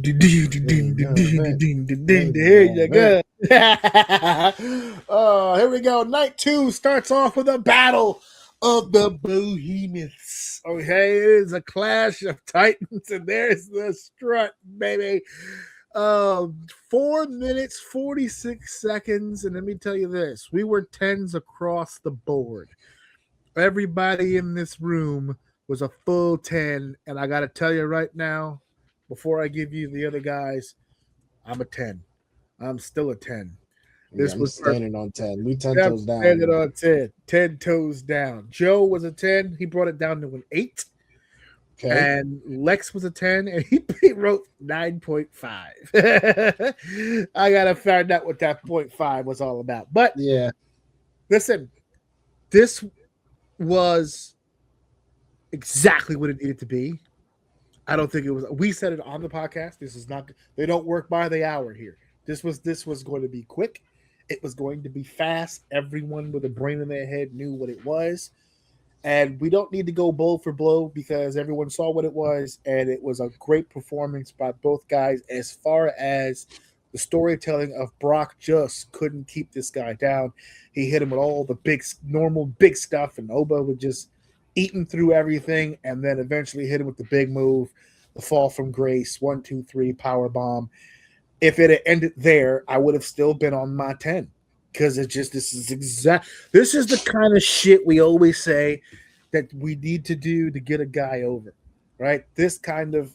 Here you go. Here we go. Night 2 starts off with a battle of the behemoths. Okay, it is a clash of titans, and there's the strut, baby. 4 minutes, 46 seconds, and let me tell you this. We were 10s across the board. Everybody in this room was a full 10, and I got to tell you right now, before I give you the other guys, I'm a 10. I'm still a 10. This I'm was standing on 10. We 10 toes down. Standing on 10. 10 toes down. Joe was a 10. He brought it down to an 8. Okay. And Lex was a 10, and he wrote 9.5. I got to find out what that 0.5 was all about. But yeah, listen, this was exactly what it needed to be. I don't think it was. We said it on the podcast. This is not. They don't work by the hour here. This was going to be quick. It was going to be fast. Everyone with a brain in their head knew what it was. And we don't need to go blow for blow because everyone saw what it was. And it was a great performance by both guys as far as the storytelling of Brock just couldn't keep this guy down. He hit him with all the normal big stuff, and Oba would just eat him through everything and then eventually hit him with the big move, the fall from grace, 1, 2, 3, power bomb. If it had ended there, I would have still been on my 10 because this is the kind of shit we always say that we need to do to get a guy over, right? This kind of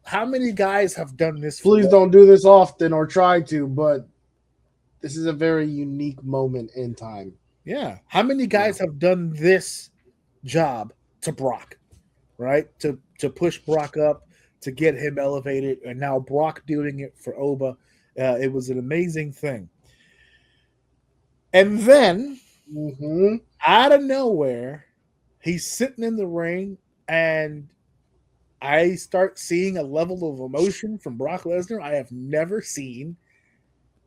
how many guys have done this? Please don't do this often or try to, but this is a very unique moment in time. Yeah. How many guys have done this job to Brock, right? To push Brock up, to get him elevated, and now Brock doing it for Oba. It was an amazing thing. And then, out of nowhere, he's sitting in the ring, and I start seeing a level of emotion from Brock Lesnar I have never seen.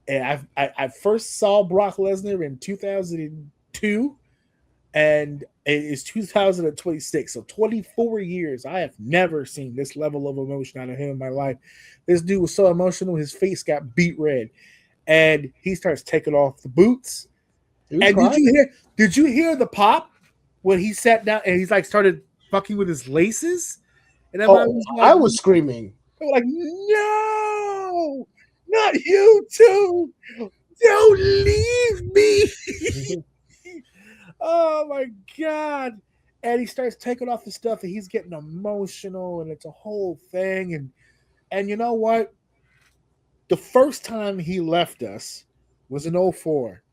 And I first saw Brock Lesnar in 2002, and it is 2026, so 24 years. I have never seen this level of emotion out of him in my life. This dude was so emotional, his face got beet red, and he starts taking off the boots. And did you hear the pop when he sat down and he's like started fucking with his laces? And I was screaming. Like, no, not you too. Don't leave me. Oh my God. And he starts taking off the stuff and he's getting emotional and it's a whole thing. And you know what? The first time he left us was in 2004.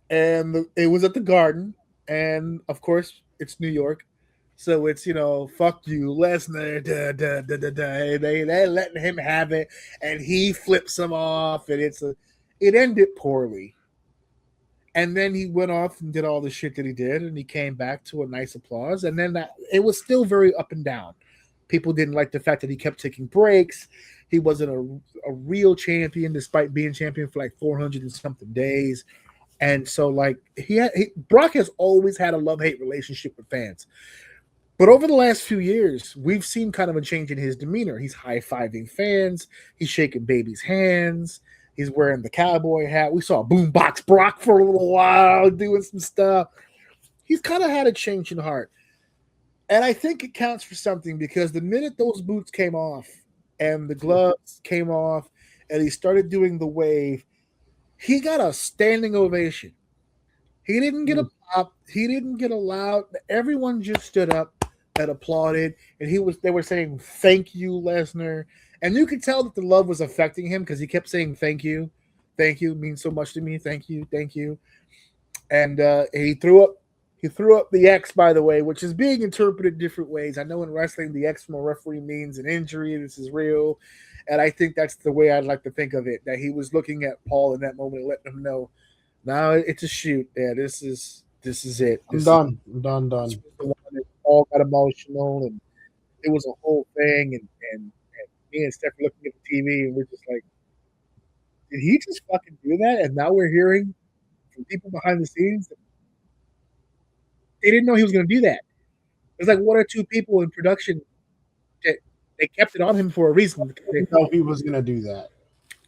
And it was at the Garden. And of course, it's New York. So it's, fuck you, Lesnar. They're letting him have it. And he flips him off. And it ended poorly. And then he went off and did all the shit that he did, and he came back to a nice applause. And then it was still very up and down. People didn't like the fact that he kept taking breaks. He wasn't a real champion, despite being champion for like 400 and something days. And so, like, Brock has always had a love-hate relationship with fans. But over the last few years, we've seen kind of a change in his demeanor. He's high-fiving fans. He's shaking babies' hands. He's wearing the cowboy hat. We saw Boombox Brock for a little while doing some stuff. He's kind of had a change in heart. And I think it counts for something because the minute those boots came off and the gloves came off and he started doing the wave, he got a standing ovation. He didn't get a pop. He didn't get a loud. Everyone just stood up and applauded. And they were saying, "Thank you, Lesnar." And you could tell that the love was affecting him because he kept saying, "Thank you. Thank you. It means so much to me. Thank you. Thank you." And he threw up the X, by the way, which is being interpreted different ways. I know in wrestling, the X from a referee means an injury. This is real. And I think that's the way I'd like to think of it, that he was looking at Paul in that moment and letting him know, now it's a shoot. Yeah, this is it. I'm done. Paul got emotional, and it was a whole thing. And me and Steph were looking at the TV, and we're just like, did he just fucking do that? And now we're hearing from people behind the scenes that they didn't know he was going to do that. There's like one or two people in production that They kept it on him for a reason. I didn't know he was gonna do that.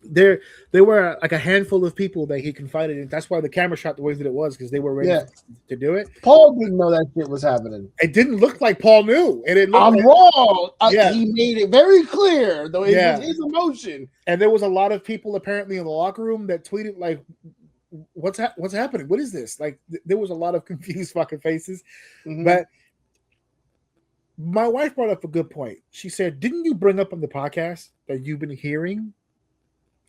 There were like a handful of people that he confided in. That's why the camera shot the way that it was, because they were ready Yeah, to do it. Paul didn't know that shit was happening. It didn't look like Paul knew, and it looked. I'm wrong. Yeah. He made it very clear, though. It Yeah. was his emotion. And there was a lot of people apparently in the locker room that tweeted like, what's happening? What is this? Like, there was a lot of confused fucking faces. Mhm. But my wife brought up a good point. She said, "Didn't you bring up on the podcast that you've been hearing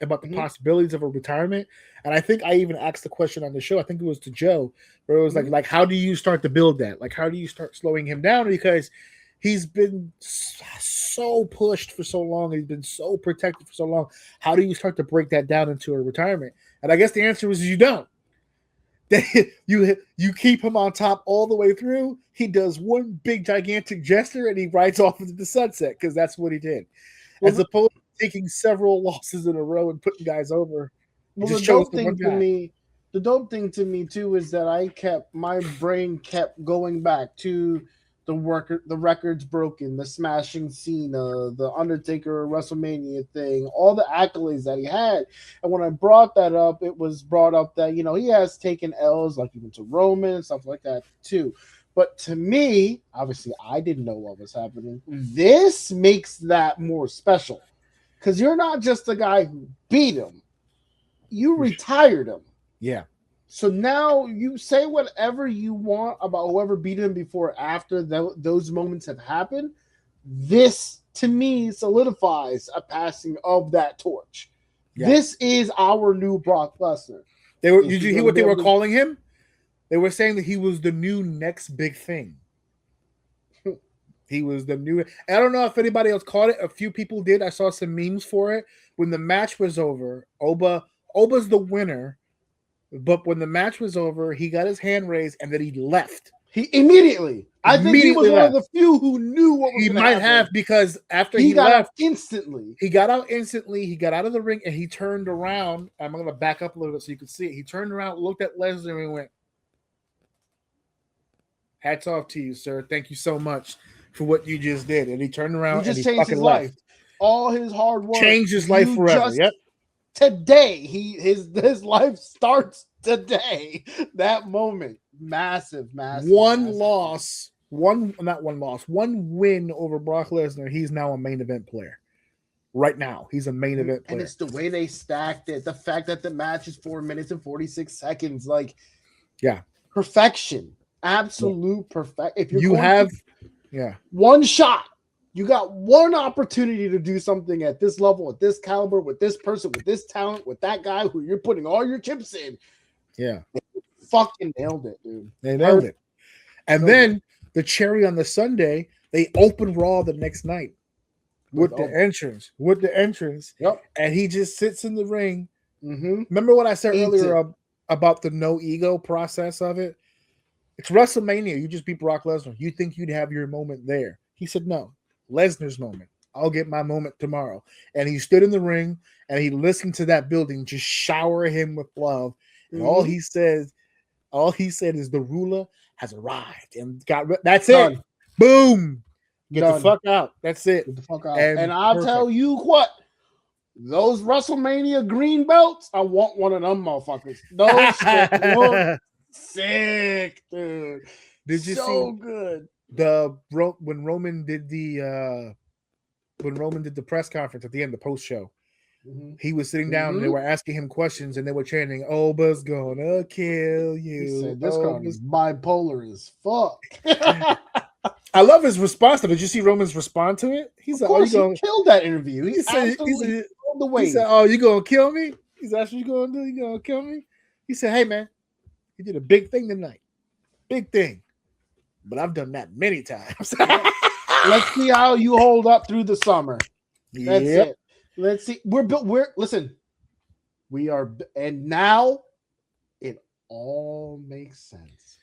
about the possibilities of a retirement?" And I think I even asked the question on the show. I think it was to Joe, where it was like, how do you start to build that? Like, how do you start slowing him down? Because he's been so pushed for so long. He's been so protected for so long. How do you start to break that down into a retirement? And I guess the answer is you don't. You keep him on top all the way through. He does one big gigantic gesture and he rides off into the sunset, because that's what he did. As opposed to taking several losses in a row and putting guys over. Well, the dope thing to me too is that my brain kept going back to the records broken, the smashing Cena, the Undertaker WrestleMania thing, all the accolades that he had. And when I brought that up, it was brought up that, he has taken L's, like even to Roman and stuff like that too. But to me, obviously, I didn't know what was happening. This makes that more special, because you're not just the guy who beat him. You retired him. Yeah. So now you say whatever you want about whoever beat him before or after those moments have happened. This, to me, solidifies a passing of that torch. Yeah. This is our new Brock Lesnar. Did you hear what they were calling him? They were saying that he was the new next big thing. He was the new. I don't know if anybody else caught it. A few people did. I saw some memes for it. When the match was over, Oba's the winner. But when the match was over, he got his hand raised and then he left. He immediately. I think he was one of the few who knew what was going to happen. He might have, because after he got left, instantly. He got out instantly. He got out of the ring and he turned around. I'm going to back up a little bit so you can see it. He turned around, looked at Lesnar, and went, "Hats off to you, sir. Thank you so much for what you just did." And he turned around and he changed his life. All his hard work changed his life forever. Yep. Today, his life starts today. That moment, massive. One win over Brock Lesnar. He's now a main event player. Right now, he's a main event player. And it's the way they stacked it. The fact that the match is 4 minutes and 46 seconds. Like, yeah, perfection, absolute perfect. If you have, one shot. You got one opportunity to do something at this level, at this caliber, with this person, with this talent, with that guy who you're putting all your chips in. Yeah. They fucking nailed it, dude. They nailed it. And then the cherry on the Sunday, they open Raw the next night with the entrance. Yep. And he just sits in the ring. Mm-hmm. Remember what I said earlier about the no ego process of it? It's WrestleMania. You just beat Brock Lesnar. You think you'd have your moment there. He said, "No. Lesnar's moment. I'll get my moment tomorrow." And he stood in the ring and he listened to that building just shower him with love. And all he said is the ruler has arrived and that's Done. it. Boom. Get Done. the fuck out. That's it. Get the fuck out. And I'll tell you what, those WrestleMania green belts, I want one of them motherfuckers. Those shit look sick, dude. Did you so see good? When Roman did the press conference at the end, the post show, he was sitting down and they were asking him questions and they were chanting, "Oba's gonna kill you." He said, "This guy is bipolar as fuck." I love his response to it. Did you see Roman's response to it? He's like, "Oh, you gonna kill that interview?" He said, "Oh, you gonna kill me?" He's "That's what you gonna do? You gonna kill me?" He said, "Hey man, you did a big thing tonight, big thing. But I've done that many times." Let's see how you hold up through the summer. That's it. Let's see. Listen. We are, and now it all makes sense.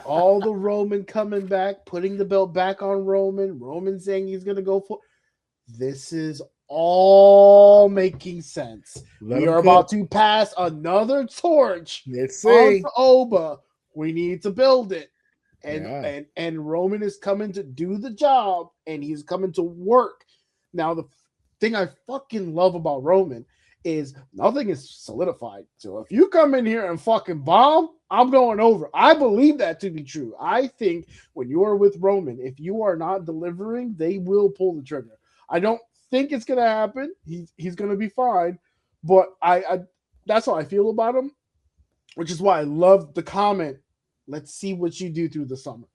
All the Roman coming back, putting the belt back on Roman. Roman saying he's gonna go for. This is all making sense. We are about to pass another torch on Oba. We need to build it. And Roman is coming to do the job, and he's coming to work Now, the thing I fucking love about Roman is nothing is solidified. So if you come in here and fucking bomb, I'm going over. I believe that to be true. I think when you are with Roman, if you are not delivering, they will pull the trigger. I don't think it's gonna happen. He's gonna be fine, but I that's how I feel about him, which is why I love the comment. Let's see what you do through the summer.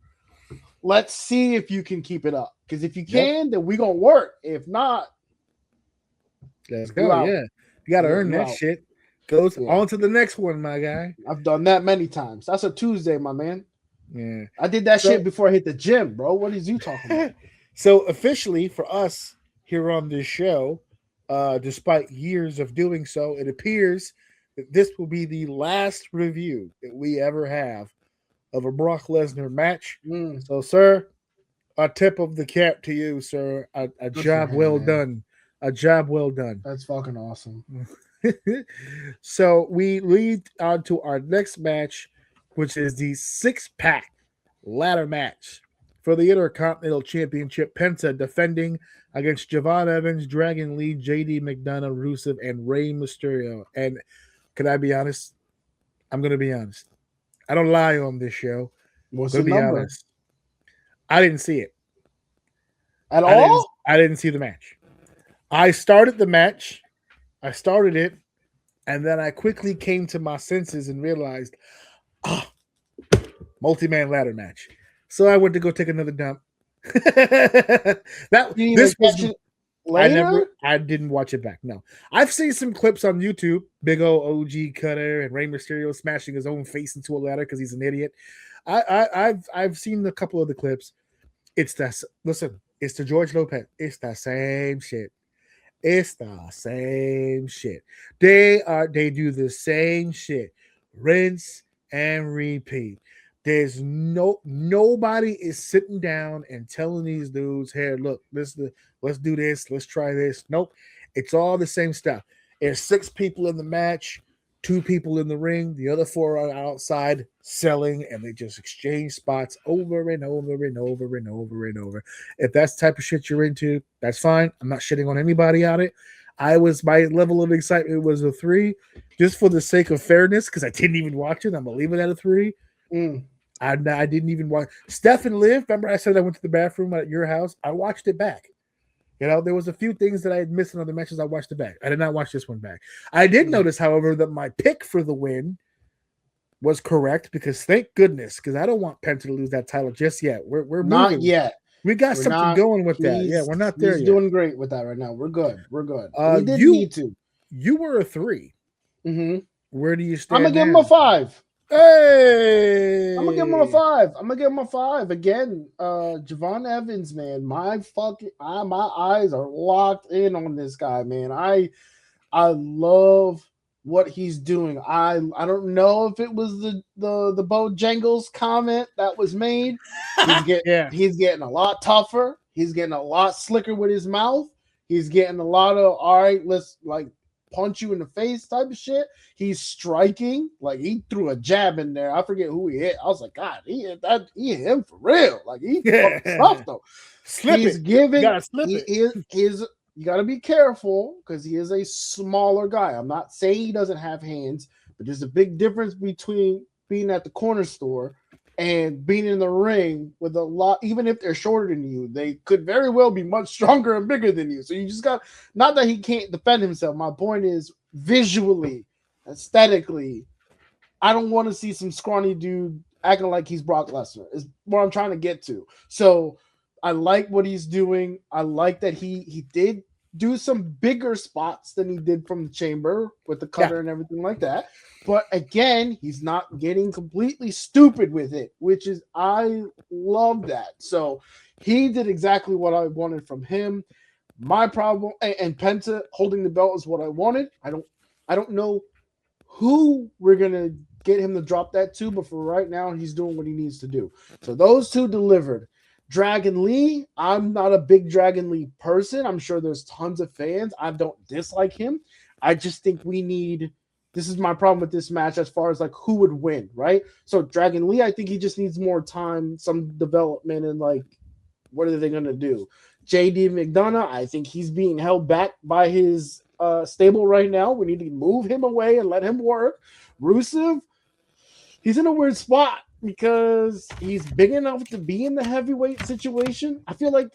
Let's see if you can keep it up. Because if you can, then we gonna work. If not, let's go. Yeah, you got to earn that shit. Goes on to the next one, my guy. I've done that many times. That's a Tuesday, my man. Yeah, I did that shit before I hit the gym, bro. What is you talking about? So officially for us here on this show, despite years of doing so, it appears that this will be the last review that we ever have of a Brock Lesnar match. So, sir, a tip of the cap to you, sir. A job well done. A job well done. That's fucking awesome. So we lead on to our next match, which is the 6-pack ladder match for the Intercontinental Championship. Penta defending against Javon Evans, Dragon Lee, JD McDonough, Rusev, and Rey Mysterio. And can I be honest? I'm going to be honest. I don't lie on this show. What's the number? Honest. I didn't see it. At all? I didn't see the match. I started the match. I started it. And then I quickly came to my senses and realized, multi-man ladder match. So I went to go take another dump. I didn't watch it back. No, I've seen some clips on YouTube. Big O OG Cutter and Rey Mysterio smashing his own face into a ladder because he's an idiot. I've seen a couple of the clips. It's the George Lopez. It's the same shit. It's the same shit. They do the same shit. Rinse and repeat. There's nobody is sitting down and telling these dudes, "Here, look, let's do this, let's try this." Nope, it's all the same stuff. There's 6 people in the match, 2 people in the ring, the other 4 are outside selling, and they just exchange spots over and over and over and over and over. If that's the type of shit you're into, that's fine. I'm not shitting on anybody on it. My level of excitement was a 3, just for the sake of fairness, because I didn't even watch it. I'm gonna leave it at a 3. I didn't even watch. Steph and Liv, remember I said I went to the bathroom at your house? I watched it back. You know, there was a few things that I had missed in other matches. I watched it back. I did not watch this one back. I did notice, however, that my pick for the win was correct, because thank goodness, because I don't want Penta to lose that title just yet. We're not moving. yet. We got something going with that. Yeah, we're not there yet. He's doing great with that right now. We're good. We didn't need to. You were a 3. Mm-hmm. Where do you stand? I'm gonna give him a 5. Hey, I'm gonna give him a 5 again. Javon Evans, man, my eyes are locked in on this guy, man. I love what he's doing. I don't know if it was the Bojangles comment that was made. He's getting a lot tougher. He's getting a lot slicker with his mouth. He's getting a lot of, all right, let's like punch you in the face type of shit. He's striking. Like, he threw a jab in there. I forget who he hit. I was like, God, he hit him for real. Like, he fucking tough though. You got to be careful, because he is a smaller guy. I'm not saying he doesn't have hands, but there's a big difference between being at the corner store and being in the ring with a lot. Even if they're shorter than you, they could very well be much stronger and bigger than you. So you just got, not that he can't defend himself. My point is, visually, aesthetically, I don't want to see some scrawny dude acting like he's Brock Lesnar, is what I'm trying to get to. So I like what he's doing. I like that he did do some bigger spots than he did from the chamber with the cutter and everything like that. But again, he's not getting completely stupid with it, which is, I love that. So he did exactly what I wanted from him. My problem, and Penta holding the belt is what I wanted. I don't know who we're gonna get him to drop that to, but for right now, he's doing what he needs to do. So those 2 delivered. Dragon Lee, I'm not a big Dragon Lee person. I'm sure there's tons of fans. I don't dislike him. I just think this is my problem with this match as far as like who would win, right? So Dragon Lee, I think he just needs more time, some development, and like, what are they going to do? JD McDonough, I think he's being held back by his stable right now. We need to move him away and let him work. Rusev, he's in a weird spot because he's big enough to be in the heavyweight situation. I feel like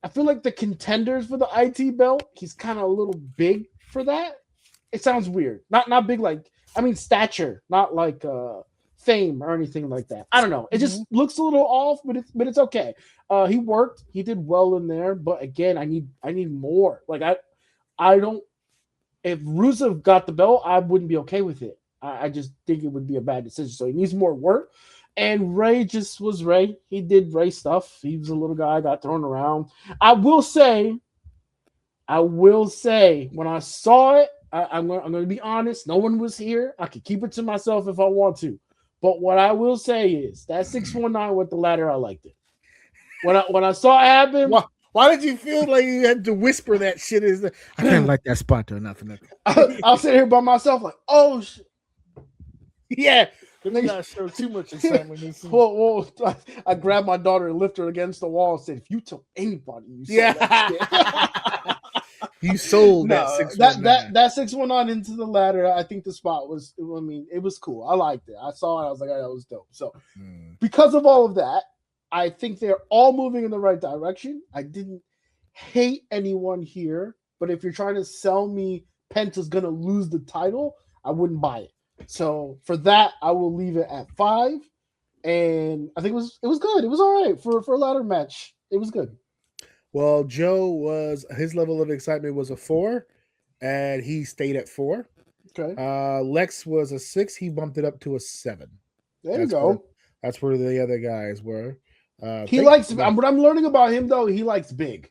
the contenders for the IT belt, he's kind of a little big for that. It sounds weird. Not big like, I mean stature, not like fame or anything like that. I don't know. It just looks a little off, but it's okay. He worked. He did well in there, but again, I need more. Like I don't. If Rusev got the belt, I wouldn't be okay with it. I just think it would be a bad decision. So he needs more work. And Ray just was Ray. He did Ray stuff. He was a little guy, got thrown around. I will say, when I saw it, I'm going to be honest. No one was here. I could keep it to myself if I want to. But what I will say is that 619 with the ladder, I liked it. When I saw it happen, why did you feel like you had to whisper that shit? I didn't like that spot though. Nothing. I'll sit here by myself like, oh shit. Yeah. They gotta show too much excitement. Well, I grabbed my daughter and lifted her against the wall and said, "If you tell anybody, you sold that shit." You sold that 619. That 619 into the ladder. I think the spot was. I mean, it was cool. I liked it. I saw it. I was like, oh, that was dope. So, because of all of that, I think they're all moving in the right direction. I didn't hate anyone here, but if you're trying to sell me Penta's gonna lose the title, I wouldn't buy it. So for that, I will leave it at 5. And I think it was good. It was all right for a ladder match. It was good. Well, his level of excitement was a 4, and he stayed at 4. Okay. Lex was a 6. He bumped it up to a 7. There you go. That's where the other guys were. He likes. What I'm learning about him though, he likes big.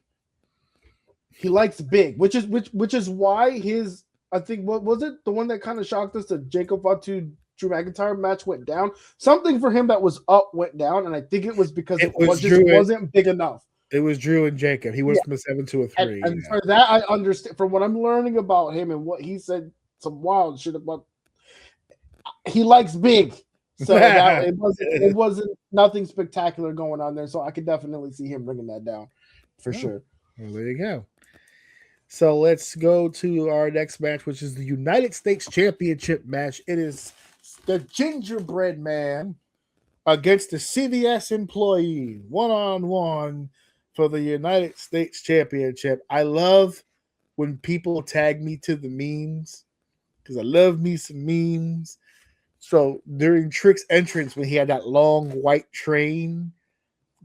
He likes big, which is why his. I think what was it? The one that kind of shocked us, the Jacob Fatu Drew McIntyre match went down. Something for him that was up went down, and I think it was because it wasn't big enough. It was Drew and Jacob. He went from a 7 to a 3. And for that, I understand. From what I'm learning about him and what he said, some wild shit about. He likes big, so it wasn't nothing spectacular going on there. So I could definitely see him bringing that down, for sure. Well, there you go. So let's go to our next match, which is the United States Championship match. It is the Gingerbread Man against the CVS employee, 1-on-1 for the United States Championship. I love when people tag me to the memes because I love me some memes. So during Trick's entrance, when he had that long white train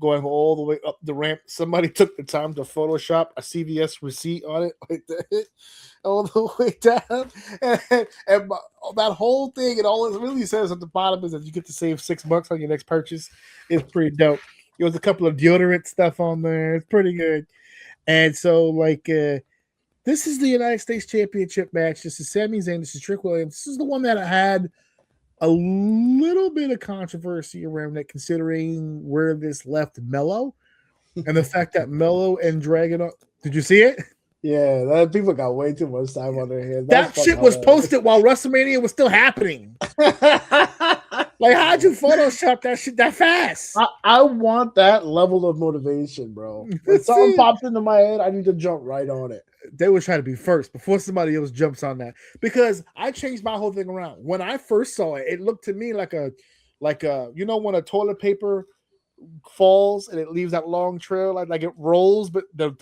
going all the way up the ramp, somebody took the time to Photoshop a CVS receipt on it like that, all the way down. And that whole thing, and all it really says at the bottom is that you get to save $6 on your next purchase. It's pretty dope. There was a couple of deodorant stuff on there. It's pretty good. And so, this is the United States Championship match. This is Sami Zayn. This is Trick Williams. This is the one that I had a little bit of controversy around it, considering where this left Mello and the fact that Mello and Dragon. Did you see it? Yeah, that people got way too much time on their hands. That shit was posted while WrestleMania was still happening. Like, how'd you Photoshop that shit that fast? I want that level of motivation, bro. When something pops into my head, I need to jump right on it. They were trying to be first before somebody else jumps on that, because I changed my whole thing around. When I first saw it, it looked to me like a when a toilet paper falls and it leaves that long trail, like it rolls, but the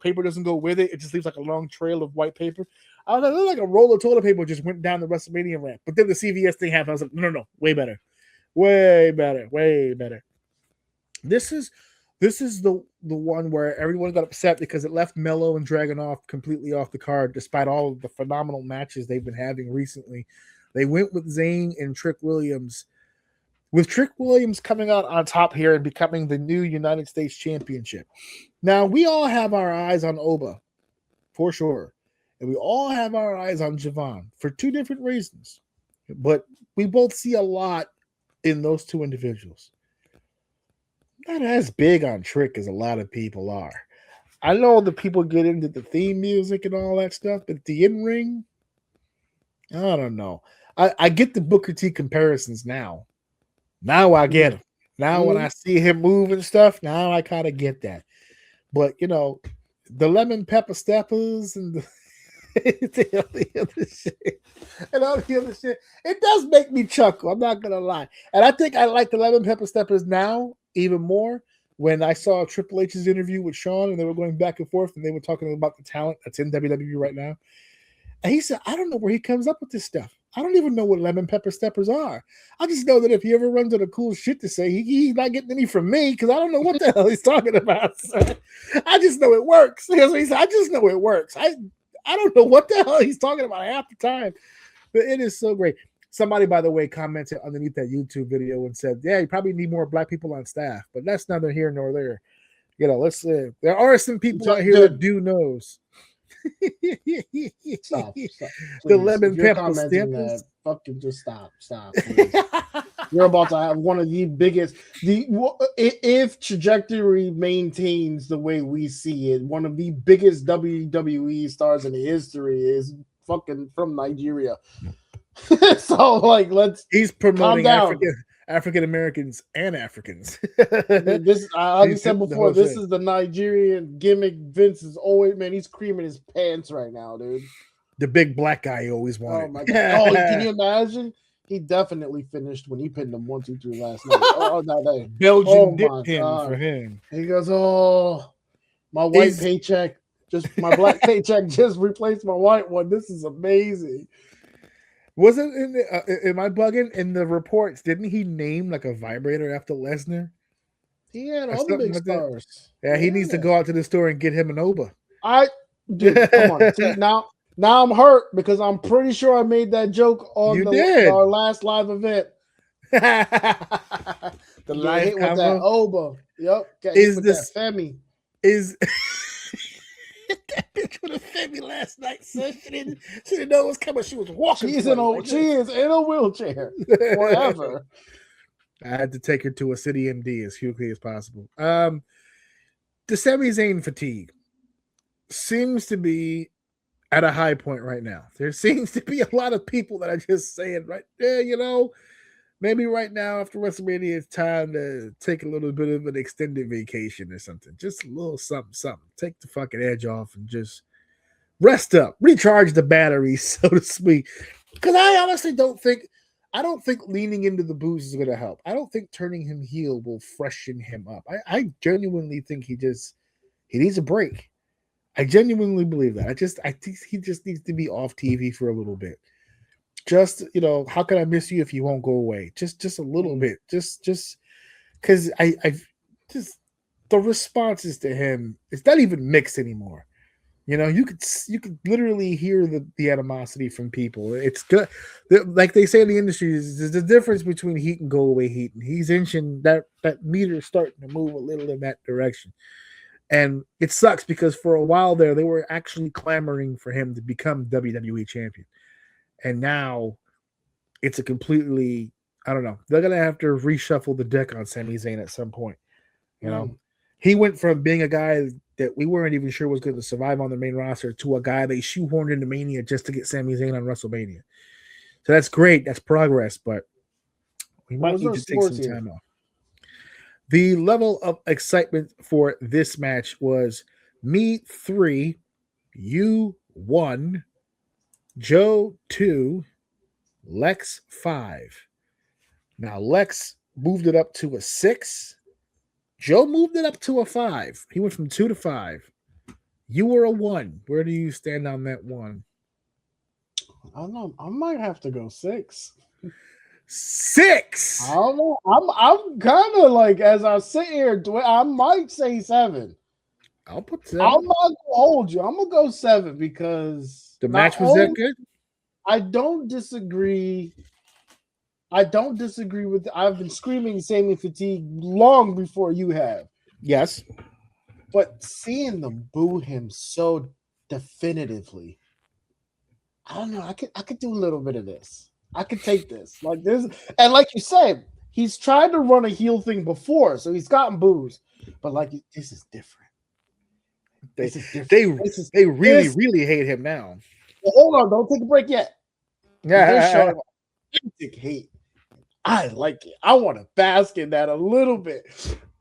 paper doesn't go with it. It just leaves like a long trail of white paper. I was like, it looked like a roll of toilet paper just went down the WrestleMania ramp. But then the CVS thing happened. I was like, no, way better. This is the one where everyone got upset because it left Mello and Dragunov completely off the card, despite all of the phenomenal matches they've been having recently. They went with Zayn and Trick Williams, with Trick Williams coming out on top here and becoming the new United States Championship. Now, we all have our eyes on Oba, for sure. And we all have our eyes on Javon for two different reasons. But we both see a lot in those two individuals. Not as big on Trick as a lot of people are. I know the people get into the theme music and all that stuff, but the in-ring, I don't know. I get the Booker T comparisons now. Now I get them. Now when I see him move and stuff, now I kind of get that. But, the lemon pepper steppers and all the other shit. And all the other shit. It does make me chuckle. I'm not gonna lie. And I think I like the lemon pepper steppers now even more when I saw Triple H's interview with Shawn and they were going back and forth and they were talking about the talent that's in WWE right now. And he said, I don't know where he comes up with this stuff. I don't even know what lemon pepper steppers are. I just know that if he ever runs out of cool shit to say, he's not getting any from me because I don't know what the hell he's talking about. So I just know it works. That's what he said. I just know it works. I don't know what the hell he's talking about half the time, but it is so great. Somebody, by the way, commented underneath that YouTube video and said, yeah, you probably need more black people on staff, but that's neither here nor there. You know, let's say there are some people out here that do knows. Stop. The lemon pepper steppers. Fucking just stop. You're about to have one of the biggest. If trajectory maintains the way we see it, one of the biggest WWE stars in history is fucking from Nigeria. So like, he's promoting African Americans and Africans. This, I said before, this is the Nigerian gimmick. Vince is always, man, he's creaming his pants right now, dude. The big black guy he always wanted. Oh my god! Oh, can you imagine? He definitely finished when he pinned him 1, 2, 3 last night. Oh, no. Belgian dip pin for him. He goes, oh, my white paycheck, my black paycheck just replaced my white one. This is amazing. Wasn't am I bugging? In the reports, didn't he name like a vibrator after Lesnar? He had all the big stars. Yeah, he needs to go out to the store and get him an Oba. Dude, come on. See, now I'm hurt because I'm pretty sure I made that joke on our last live event. The live hit with that Oba. Yep. Is this that Femi? Is that bitch with a Femi last night, son? She didn't know it was coming. She was walking. She is in a wheelchair forever. I had to take her to a city MD as quickly as possible. The Sami Zayn fatigue seems to be at a high point right now. There seems to be a lot of people that are just saying, right there, you know, maybe right now after WrestleMania, it's time to take a little bit of an extended vacation or something. Just a little something. Take the fucking edge off and just rest up, recharge the batteries, so to speak. Because I honestly don't think leaning into the booze is going to help. I don't think turning him heel will freshen him up. I genuinely think he needs a break. I genuinely believe that. I think he just needs to be off TV for a little bit. Just, you know, how can I miss you if you won't go away? Just a little bit. Just because I just the responses to him, it's not even mixed anymore. You know, you could literally hear the animosity from people. It's good. Like they say in the industry, there's the difference between heat and go away heat. And he's inching that meter starting to move a little in that direction. And it sucks because for a while there, they were actually clamoring for him to become WWE champion. And now it's a completely, I don't know. They're going to have to reshuffle the deck on Sami Zayn at some point. You know, he went from being a guy that we weren't even sure was going to survive on the main roster to a guy they shoehorned into Mania just to get Sami Zayn on WrestleMania. So that's great. That's progress, but we might need to take some time off. The level of excitement for this match was me 3, you 1, Joe 2, Lex 5. Now Lex moved it up to a 6. Joe moved it up to a 5. He went from 2 to 5. You were a 1. Where do you stand on that 1? I don't know. I might have to go 6. 6. I don't know. I'm kind of like, as I sit here, I might say 7. I'll put 7. I'm not gonna hold you. I'm gonna go 7 because the match was that good. I don't disagree. I've been screaming Sami fatigue long before you have. Yes, but seeing them boo him so definitively, I don't know. I could do a little bit of this. I could take this. Like this, and like you said, he's tried to run a heel thing before, so he's gotten boos. But like, this is different. They really hate him now. Well, hold on, don't take a break yet. Yeah, hate. I like it. I want to bask in that a little bit,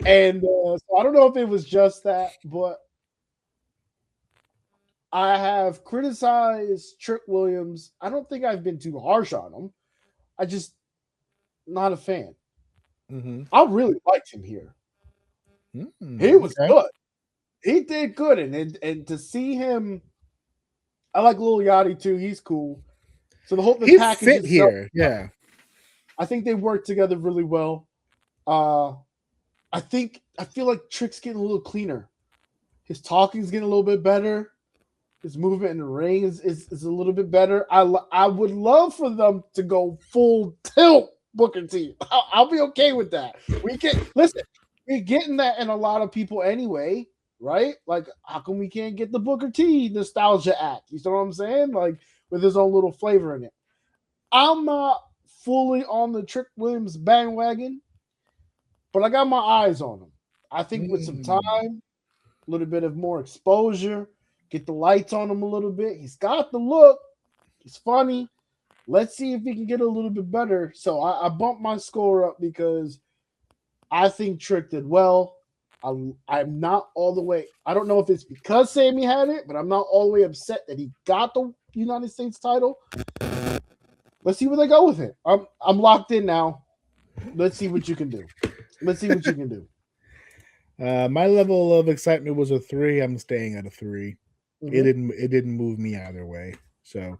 and so I don't know if it was just that, but I have criticized Trick Williams. I don't think I've been too harsh on him. I just not a fan. Mm-hmm. I really liked him here. He was good. He did good, and to see him, I like Lil Yachty too. He's cool. So the He package fit itself, here, yeah. I think they work together really well. I feel like Trick's getting a little cleaner. His talking's getting a little bit better. His movement in the ring is a little bit better. I would love for them to go full tilt Booker T. I'll be okay with that. We're getting that in a lot of people anyway, right? Like, how come we can't get the Booker T nostalgia act? You know what I'm saying? Like, with his own little flavor in it. I'm not fully on the Trick Williams bandwagon, but I got my eyes on him. I think with some time, a little bit of more exposure, get the lights on him a little bit. He's got the look. He's funny. Let's see if he can get a little bit better. So I bumped my score up because I think Trick did well. I'm not all the way. I don't know if it's because Sammy had it, but I'm not all the way upset that he got the United States title. Let's see where they go with it. I'm locked in now. Let's see what you can do. My level of excitement was a 3. I'm staying at a 3. Mm-hmm. It didn't move me either way. So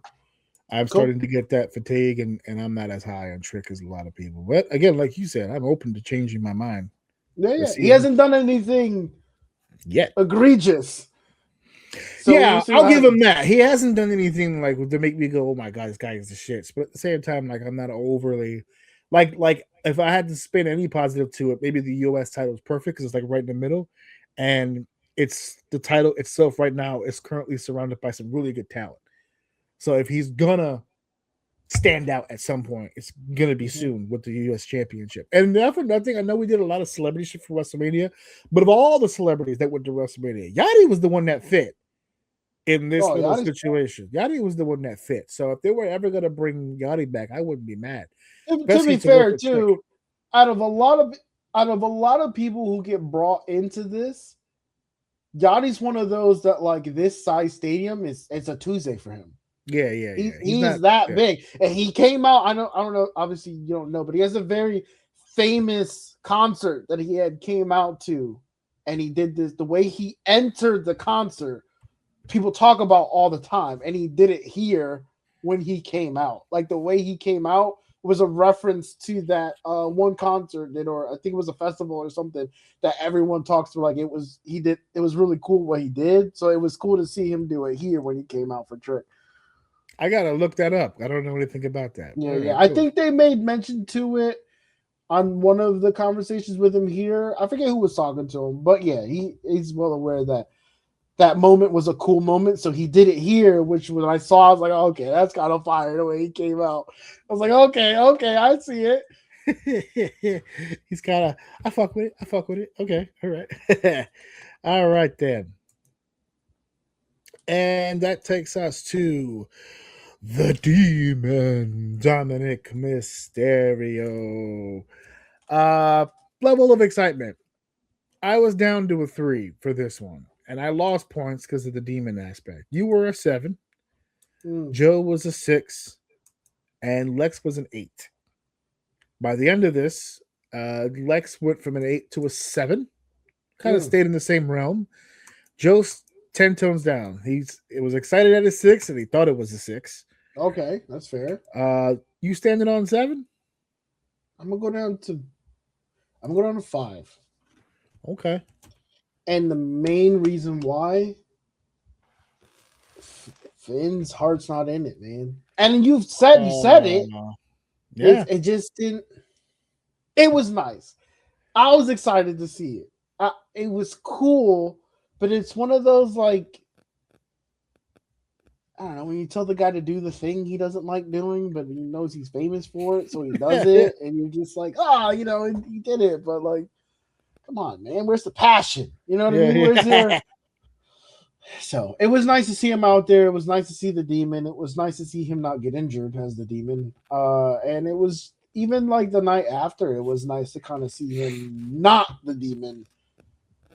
I'm starting to get that fatigue, and I'm not as high on Trick as a lot of people. But again, like you said, I'm open to changing my mind. Yeah. He hasn't done anything yet egregious. So yeah, I'll give him that. He hasn't done anything like to make me go, "Oh my god, this guy is the shits." But at the same time, like I'm not overly like if I had to spin any positive to it, maybe the US title is perfect because it's like right in the middle, and it's the title itself right now is currently surrounded by some really good talent. So if he's gonna stand out at some point, it's gonna be soon with the US Championship. And not for nothing, I know we did a lot of celebrity shit for WrestleMania, but of all the celebrities that went to WrestleMania, Yachty was the one that fit in this little situation. Yachty was the one that fit. So if they were ever going to bring Yachty back, I wouldn't be mad. To be fair, too, out of a lot of people who get brought into this, Yachty's one of those that like this size stadium it's a Tuesday for him. Yeah. He's that big, and he came out. I don't know. Obviously, you don't know, but he has a very famous concert that he came out to, and he did this. The way he entered the concert, people talk about all the time, and he did it here when he came out. Like the way he came out was a reference to that one concert that, or I think it was a festival or something that everyone talks about. Like it was really cool what he did. So it was cool to see him do it here when he came out for Trick. I gotta look that up. I don't know anything about that. Yeah, right, yeah. Cool. I think they made mention to it on one of the conversations with him here. I forget who was talking to him, but yeah, he's well aware that that moment was a cool moment. So he did it here, which when I saw, I was like, okay, that's kind of fire the way he came out. I was like, okay, I see it. He's kind of, I fuck with it. Okay, all right. All right, then. And that takes us to the Demon, Dominic Mysterio. Level of excitement. I was down to a 3 for this one, and I lost points because of the Demon aspect. You were a 7. Joe was a 6, and Lex was an 8. By the end of this, Lex went from an 8 to a 7. Kind of stayed in the same realm. Joe's 10 tones down. It was excited at a 6, and he thought it was a 6. Okay, that's fair. You standing on 7? I'm gonna go down to 5. Okay. And the main reason why Finn's heart's not in it, man. And you said it. Yeah. It just didn't. It was nice. I was excited to see it. It was cool, but it's one of those like, I don't know, when you tell the guy to do the thing he doesn't like doing, but he knows he's famous for it, so he does it, and you're just like, he did it, but like, come on, man, where's the passion? You know what I mean? Where's there? So it was nice to see him out there. It was nice to see the Demon. It was nice to see him not get injured as the Demon. And it was even like the night after, it was nice to kind of see him not the Demon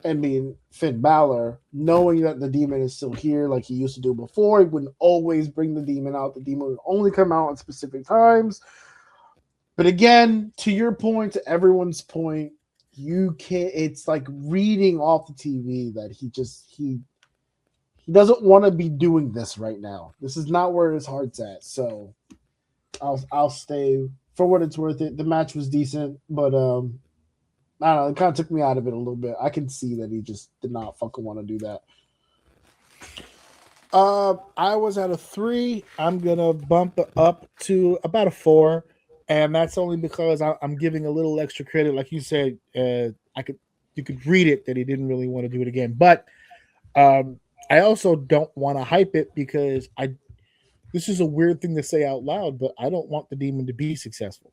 and being Finn Balor, knowing that the demon is still here like he used to do before. He wouldn't always bring the demon out. The demon would only come out at specific times. But again, to your point, to everyone's point, you can't. It's like reading off the TV that he doesn't want to be doing this right now. This is not where his heart's at. So I'll stay for what it's worth. The match was decent, but I don't know. It kind of took me out of it a little bit. I can see that he just did not fucking want to do that. I was at a 3. I'm gonna bump it up to about a 4, and that's only because I'm giving a little extra credit, like you said. You could read it that he didn't really want to do it again, but I also don't want to hype it because this is a weird thing to say out loud, but I don't want the demon to be successful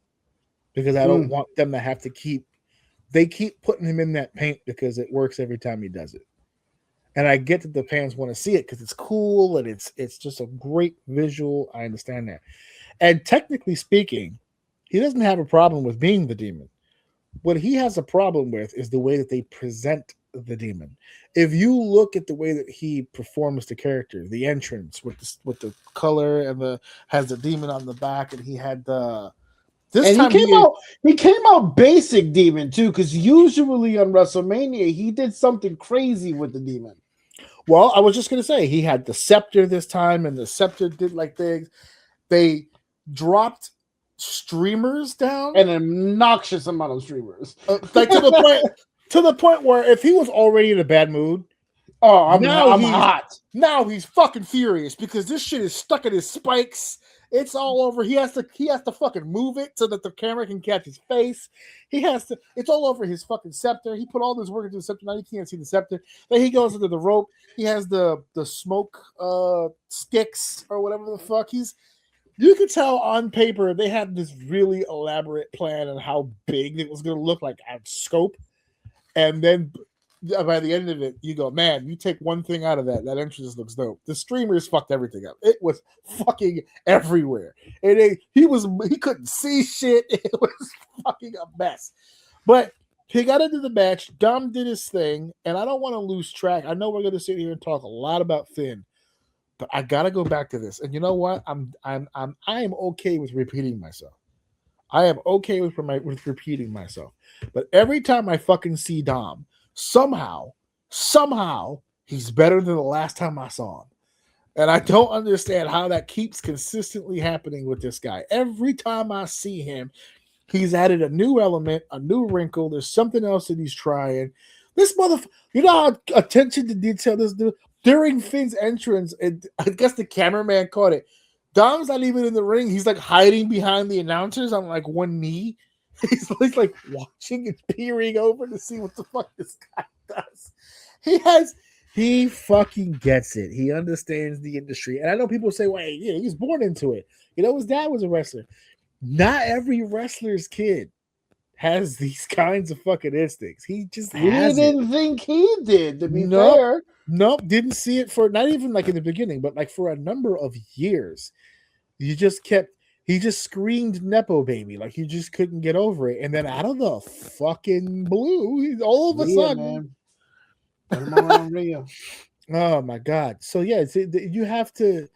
because I don't want them to have to keep putting him in that paint because it works every time he does it. And I get that the fans want to see it because it's cool and it's just a great visual. I understand that. And technically speaking, he doesn't have a problem with being the demon. What he has a problem with is the way that they present the demon. If you look at the way that he performs the character, the entrance with the color and has the demon on the back, and he had he came out basic demon too, because usually on WrestleMania he did something crazy with the demon. Well, I was just gonna say he had the scepter this time, and the scepter did like things. They dropped streamers down, an obnoxious amount of streamers, like to the point where if he was already in a bad mood, I'm hot. Now he's fucking furious because this shit is stuck in his spikes. It's all over. He has to fucking move it so that the camera can catch his face. It's all over his fucking scepter. He put all this work into the scepter. Now you can't see the scepter. Then he goes into the rope. He has the smoke sticks or whatever the fuck. You could tell on paper they had this really elaborate plan on how big it was going to look like at scope. And then by the end of it, you go, man, you take one thing out of that entrance looks dope. The streamers fucked everything up. It was fucking everywhere. And he couldn't see shit. It was fucking a mess. But he got into the match. Dom did his thing, and I don't want to lose track. I know we're going to sit here and talk a lot about Finn, but I got to go back to this. And you know what? I am okay with repeating myself. I am okay with repeating myself. But every time I fucking see Dom, somehow, he's better than the last time I saw him. And I don't understand how that keeps consistently happening with this guy. Every time I see him, he's added a new element, a new wrinkle. There's something else that he's trying. This motherfucker, you know how attention to detail this dude? During Finn's entrance, and I guess the cameraman caught it. Dom's not even in the ring. He's like hiding behind the announcers on like one knee. He's like watching and peering over to see what the fuck this guy does. He fucking gets it. He understands the industry. And I know people say, well, yeah, he's born into it. You know, his dad was a wrestler. Not every wrestler's kid has these kinds of fucking instincts. He just has didn't think he did, to be fair. Nope, didn't see it for not even like in the beginning, but like for a number of years. He just screamed Nepo baby, like he just couldn't get over it. And then out of the fucking blue, he's all of a sudden. Man. Oh my god. So yeah, you have to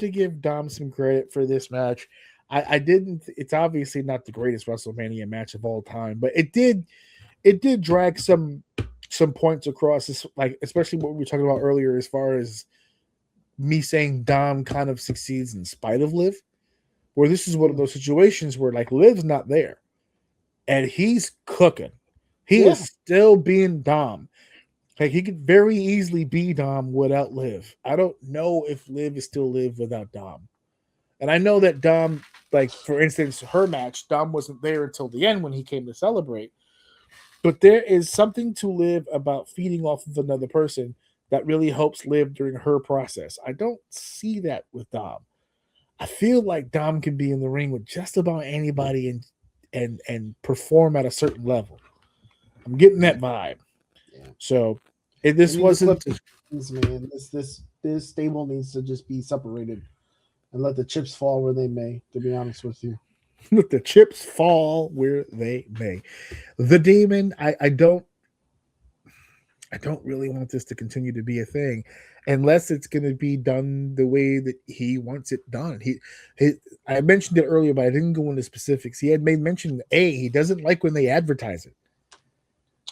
give Dom some credit for this match. It's obviously not the greatest WrestleMania match of all time, but it did drag some points across, like especially what we were talking about earlier as far as me saying Dom kind of succeeds in spite of Liv, where this is one of those situations where like Liv's not there and he's cooking. He is still being Dom. Like he could very easily be Dom without Liv. I don't know if Liv is still Liv without Dom. And I know that Dom, like for instance, her match, Dom wasn't there until the end when he came to celebrate. But there is something to Liv about feeding off of another person that really helps Liv during her process. I don't see that with Dom. I feel like Dom can be in the ring with just about anybody and perform at a certain level. I'm getting that vibe. Yeah. So this wasn't man. This stable needs to just be separated and let the chips fall where they may, to be honest with you. Let the chips fall where they may. The demon, I don't I don't really want this to continue to be a thing unless it's going to be done the way that he wants it done. I mentioned it earlier, but I didn't go into specifics. He had made mention, he doesn't like when they advertise it.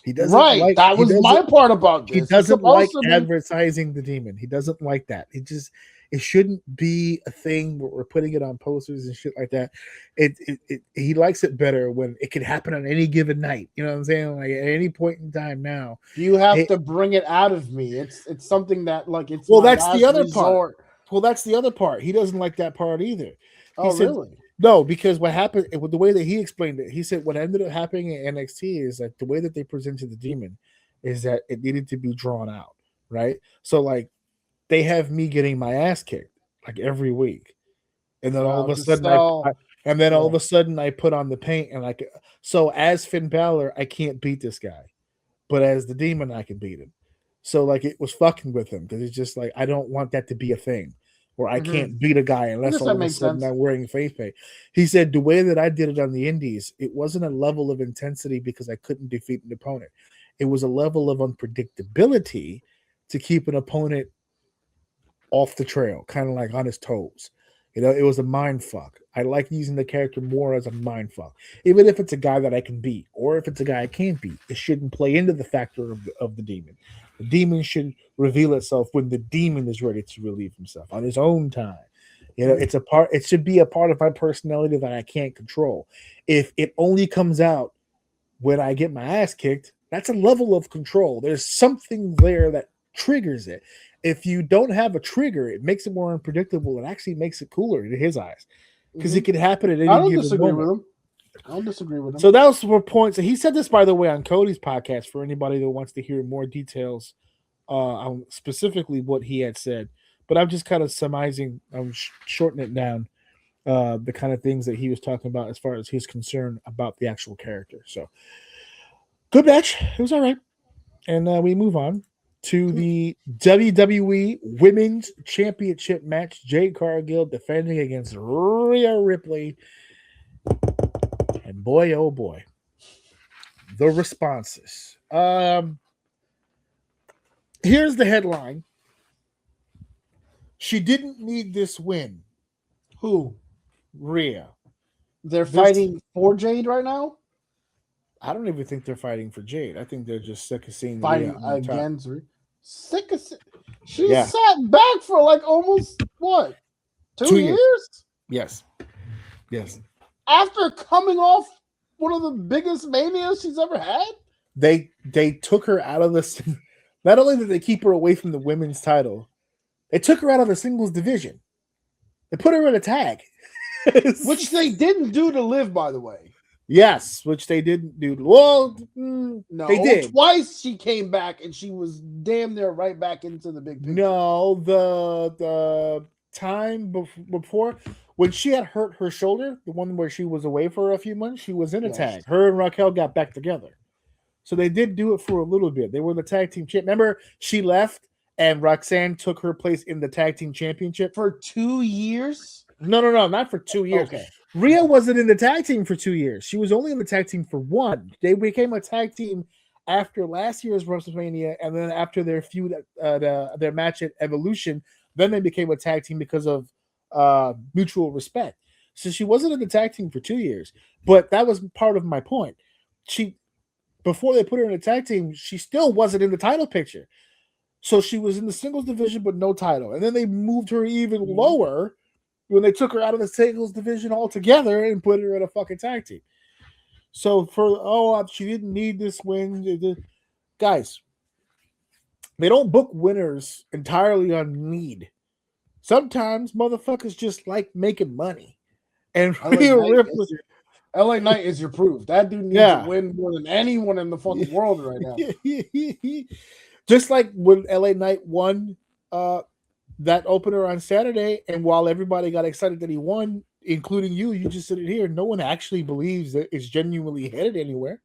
He doesn't Right. like, That was my part about he this. It's doesn't like supposed to be. advertising the demon. He doesn't like that. It shouldn't be a thing where we're putting it on posters and shit like that. He likes it better when it can happen on any given night. You know what I'm saying? Like at any point in time now. You have to bring it out of me. It's something that like it's well, my that's the last other resort. part. Well, that's the other part. He doesn't like that part either. He said, really? No, because what happened with the way that he explained it, he said what ended up happening in NXT is that the way that they presented the demon is that it needed to be drawn out, right? So like they have me getting my ass kicked like every week, and then all of a sudden all of a sudden I put on the paint and like so as Finn Balor I can't beat this guy, but as the demon I can beat him. So like it was fucking with him because it's just like I don't want that to be a thing where I can't beat a guy unless all of a sudden I'm wearing face paint. He said the way that I did it on the indies, it wasn't a level of intensity because I couldn't defeat an opponent. It was a level of unpredictability to keep an opponent off the trail, kind of like on his toes. You know, it was a mind fuck. I like using the character more as a mind fuck. Even if it's a guy that I can beat or if it's a guy I can't beat, it shouldn't play into the factor of the demon. The demon should reveal itself when the demon is ready to relieve himself on his own time. You know, it should be a part of my personality that I can't control. If it only comes out when I get my ass kicked, that's a level of control. There's something there that triggers it. If you don't have a trigger, it makes it more unpredictable. It actually makes it cooler in his eyes because it can happen at any given moment. I don't disagree with him. So that was 4 points. And he said this, by the way, on Cody's podcast for anybody that wants to hear more details on specifically what he had said. But I'm just kind of surmising, I'm shortening it down, the kind of things that he was talking about as far as his concern about the actual character. So good match. It was all right. And we move on to the WWE Women's Championship match. Jade Cargill defending against Rhea Ripley. And boy, oh boy, the responses. Here's the headline. She didn't need this win. Who? Rhea. They're fighting for Jade right now? I don't even think they're fighting for Jade. I think they're just sick of seeing fighting against Rhea. Sick of she sat back for like almost what? 2 years? Yes. After coming off one of the biggest manias she's ever had? They took her out of the not only did they keep her away from the women's title, they took her out of the singles division. They put her in a tag. Which they didn't do to Liv, by the way. Yes, which they didn't do. Well, no, they did. Twice she came back and she was damn near right back into the big picture. No, the time before when she had hurt her shoulder, the one where she was away for a few months, she was in a tag. Her and Raquel got back together. So they did do it for a little bit. They were the tag team champ. Remember, she left and Roxanne took her place in the tag team championship for 2 years? No, not for 2 years. Okay. Rhea wasn't in the tag team for 2 years. She was only in the tag team for 1. They became a tag team after last year's WrestleMania, and then after their feud, their match at Evolution, then they became a tag team because of mutual respect. So she wasn't in the tag team for 2 years, but that was part of my point. Before they put her in a tag team, she still wasn't in the title picture. So she was in the singles division, but no title. And then they moved her even lower when they took her out of the singles division altogether and put her in a fucking tag team. So she didn't need this win. Guys, they don't book winners entirely on need. Sometimes motherfuckers just like making money. And LA Knight is your proof. That dude needs to win more than anyone in the fucking world right now. Just like when LA Knight won that opener on Saturday, and while everybody got excited that he won, including you just sit here, no one actually believes that it's genuinely headed anywhere.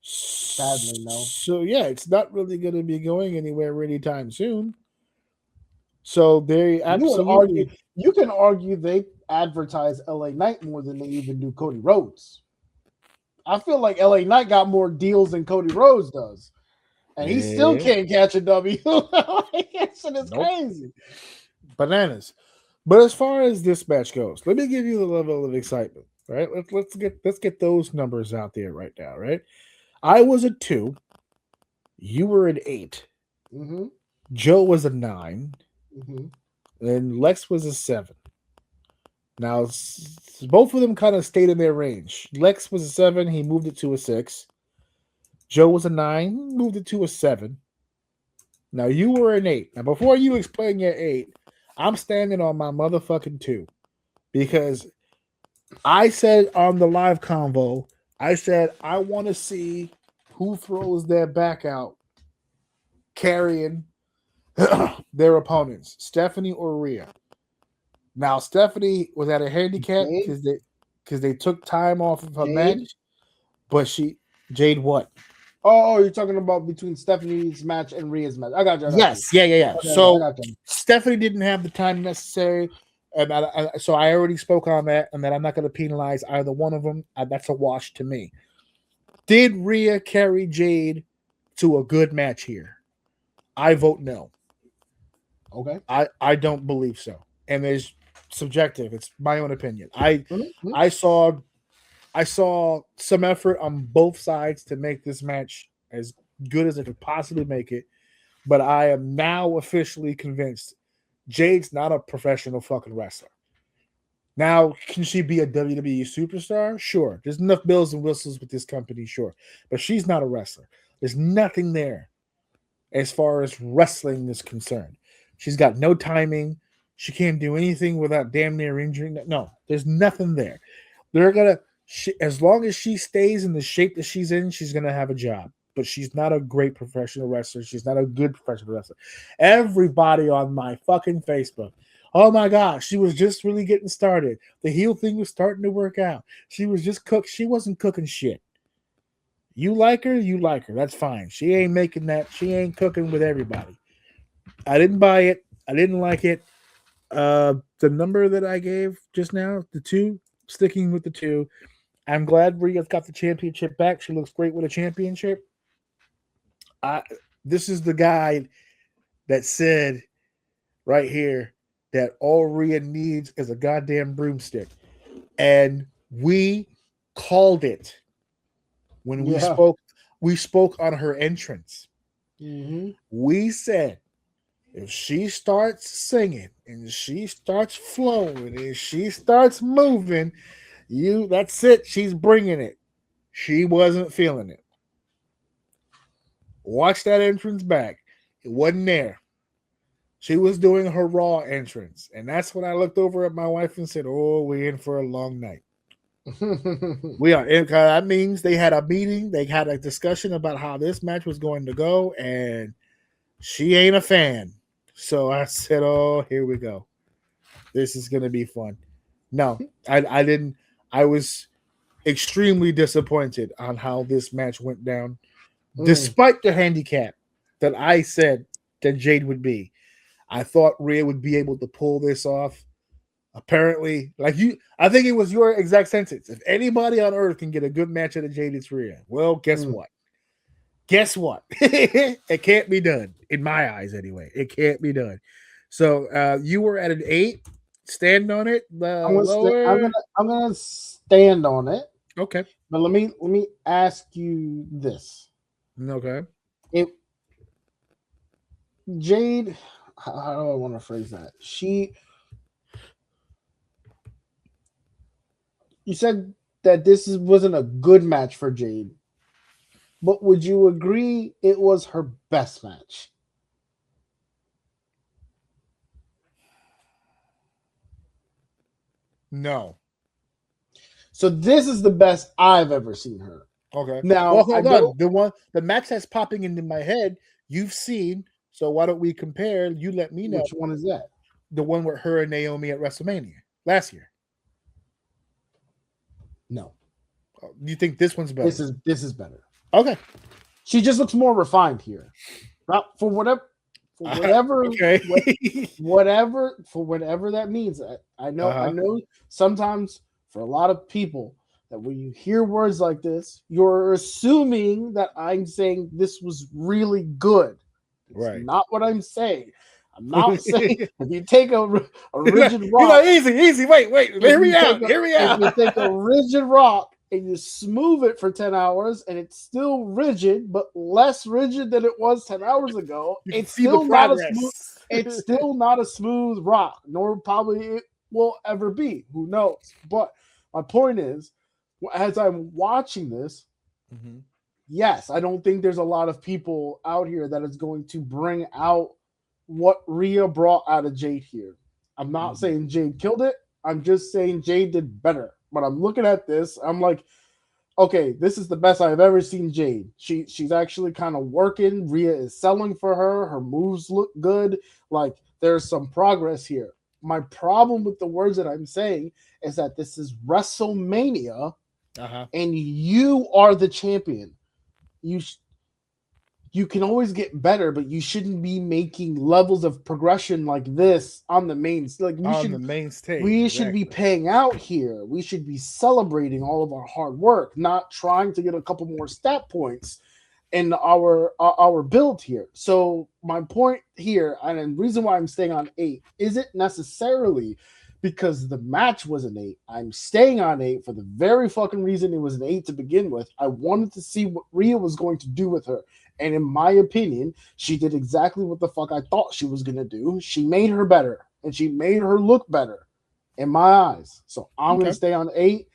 Sadly, no. So yeah, it's not really going to be going anywhere anytime soon. So they absolutely you can argue they advertise LA Knight more than they even do Cody Rhodes. I feel like LA Knight got more deals than Cody Rhodes does. And he still can't catch a W. It's crazy. Bananas. But as far as this match goes, let me give you the level of excitement. Right? Let's get those numbers out there right now, right? I was a 2. You were an 8. Mm-hmm. Joe was a 9. Mm-hmm. And Lex was a 7. Now, both of them kind of stayed in their range. Lex was a 7. He moved it to a 6. Joe was a 9. Moved it to a 7. Now, you were an 8. Now, before you explain your 8, I'm standing on my motherfucking 2. Because I said on the live convo, I said, I want to see who throws their back out carrying their opponents, Stephanie or Rhea. Now, Stephanie was at a handicap because they took time off of her match, but Jade what? Oh, you're talking about between Stephanie's match and Rhea's match. I got you. Yes. Yeah. Okay, so Stephanie didn't have the time necessary, and so I already spoke on that, and that I'm not going to penalize either one of them. That's a wash to me. Did Rhea carry Jade to a good match here? I vote no. Okay. I don't believe so, and there's subjective. It's my own opinion. I saw some effort on both sides to make this match as good as it could possibly make it, but I am now officially convinced Jade's not a professional fucking wrestler. Now, can she be a WWE superstar? Sure. There's enough bells and whistles with this company, sure. But she's not a wrestler. There's nothing there as far as wrestling is concerned. She's got no timing. She can't do anything without damn near injuring. No, there's nothing there. They're going to, as long as she stays in the shape that she's in, she's going to have a job. But she's not a great professional wrestler. She's not a good professional wrestler. Everybody on my fucking Facebook, oh my gosh, she was just really getting started. The heel thing was starting to work out. She was just cooked. She wasn't cooking shit. You like her, you like her. That's fine. She ain't making that. She ain't cooking with everybody. I didn't buy it. I didn't like it. The number that I gave just now, the 2, sticking with the 2. I'm glad Rhea's got the championship back. She looks great with a championship. This is the guy that said right here that all Rhea needs is a goddamn broomstick. And we called it when we spoke. We spoke on her entrance. Mm-hmm. We said, if she starts singing and she starts flowing and she starts moving, that's it. She's bringing it. She wasn't feeling it. Watch that entrance back. It wasn't there. She was doing her Raw entrance. And that's when I looked over at my wife and said, oh, we're in for a long night. We are in. That means they had a meeting. They had a discussion about how this match was going to go. And she ain't a fan. So I said, oh, here we go. This is going to be fun. No, I didn't. I was extremely disappointed on how this match went down. Despite the handicap that I said that Jade would be. I thought Rhea would be able to pull this off. Apparently, I think it was your exact sentence. If anybody on earth can get a good match out of Jade, it's Rhea. Well, guess what? Guess what? It can't be done. In my eyes, anyway. It can't be done. So you were at an 8. Stand on it. I'm gonna stand on it. Okay. But let me ask you this. Okay. Jade, how do I want to phrase that? You said that this wasn't a good match for Jade, but would you agree it was her best match? No. So this is the best I've ever seen her. Okay. Now, well, hold on. The match that's popping into my head, you've seen. So why don't we compare? You let me know. Which one is that? The one with her and Naomi at WrestleMania last year. No. You think this one's better? This is better. Okay. She just looks more refined here. For whatever okay. whatever that means. I know sometimes for a lot of people that when you hear words like this, you're assuming that I'm saying this was really good. It's Right. not what I'm saying. I'm not saying if you take a rigid You're rock, like, easy. Wait. Hear me out. If you take a rigid rock and you smooth it for 10 hours and it's still rigid, but less rigid than it was 10 hours ago, You can it's see the still not a progress. smooth. It's still not a smooth rock, nor probably it will ever be. Who knows? But my point is, as I'm watching this, yes, I don't think there's a lot of people out here that is going to bring out what Rhea brought out of Jade here. I'm not saying Jade killed it. I'm just saying Jade did better. But I'm looking at this, I'm like, okay, this is the best I've ever seen Jade. She's actually kind of working. Rhea is selling for her. Her moves look good. Like there's some progress here. My problem with the words that I'm saying is that this is WrestleMania, and you are the champion. You can always get better, but you shouldn't be making levels of progression like this on the main the main stage. We should be paying out here. We should be celebrating all of our hard work, not trying to get a couple more stat points in our build here. So my point here, and the reason why I'm staying on 8 isn't necessarily because the match was an 8. I'm staying on 8 for the very fucking reason it was an 8 to begin with. I wanted to see what Rhea was going to do with her. And in my opinion, she did exactly what the fuck I thought she was going to do. She made her better, and she made her look better in my eyes. So I'm going to stay on 8.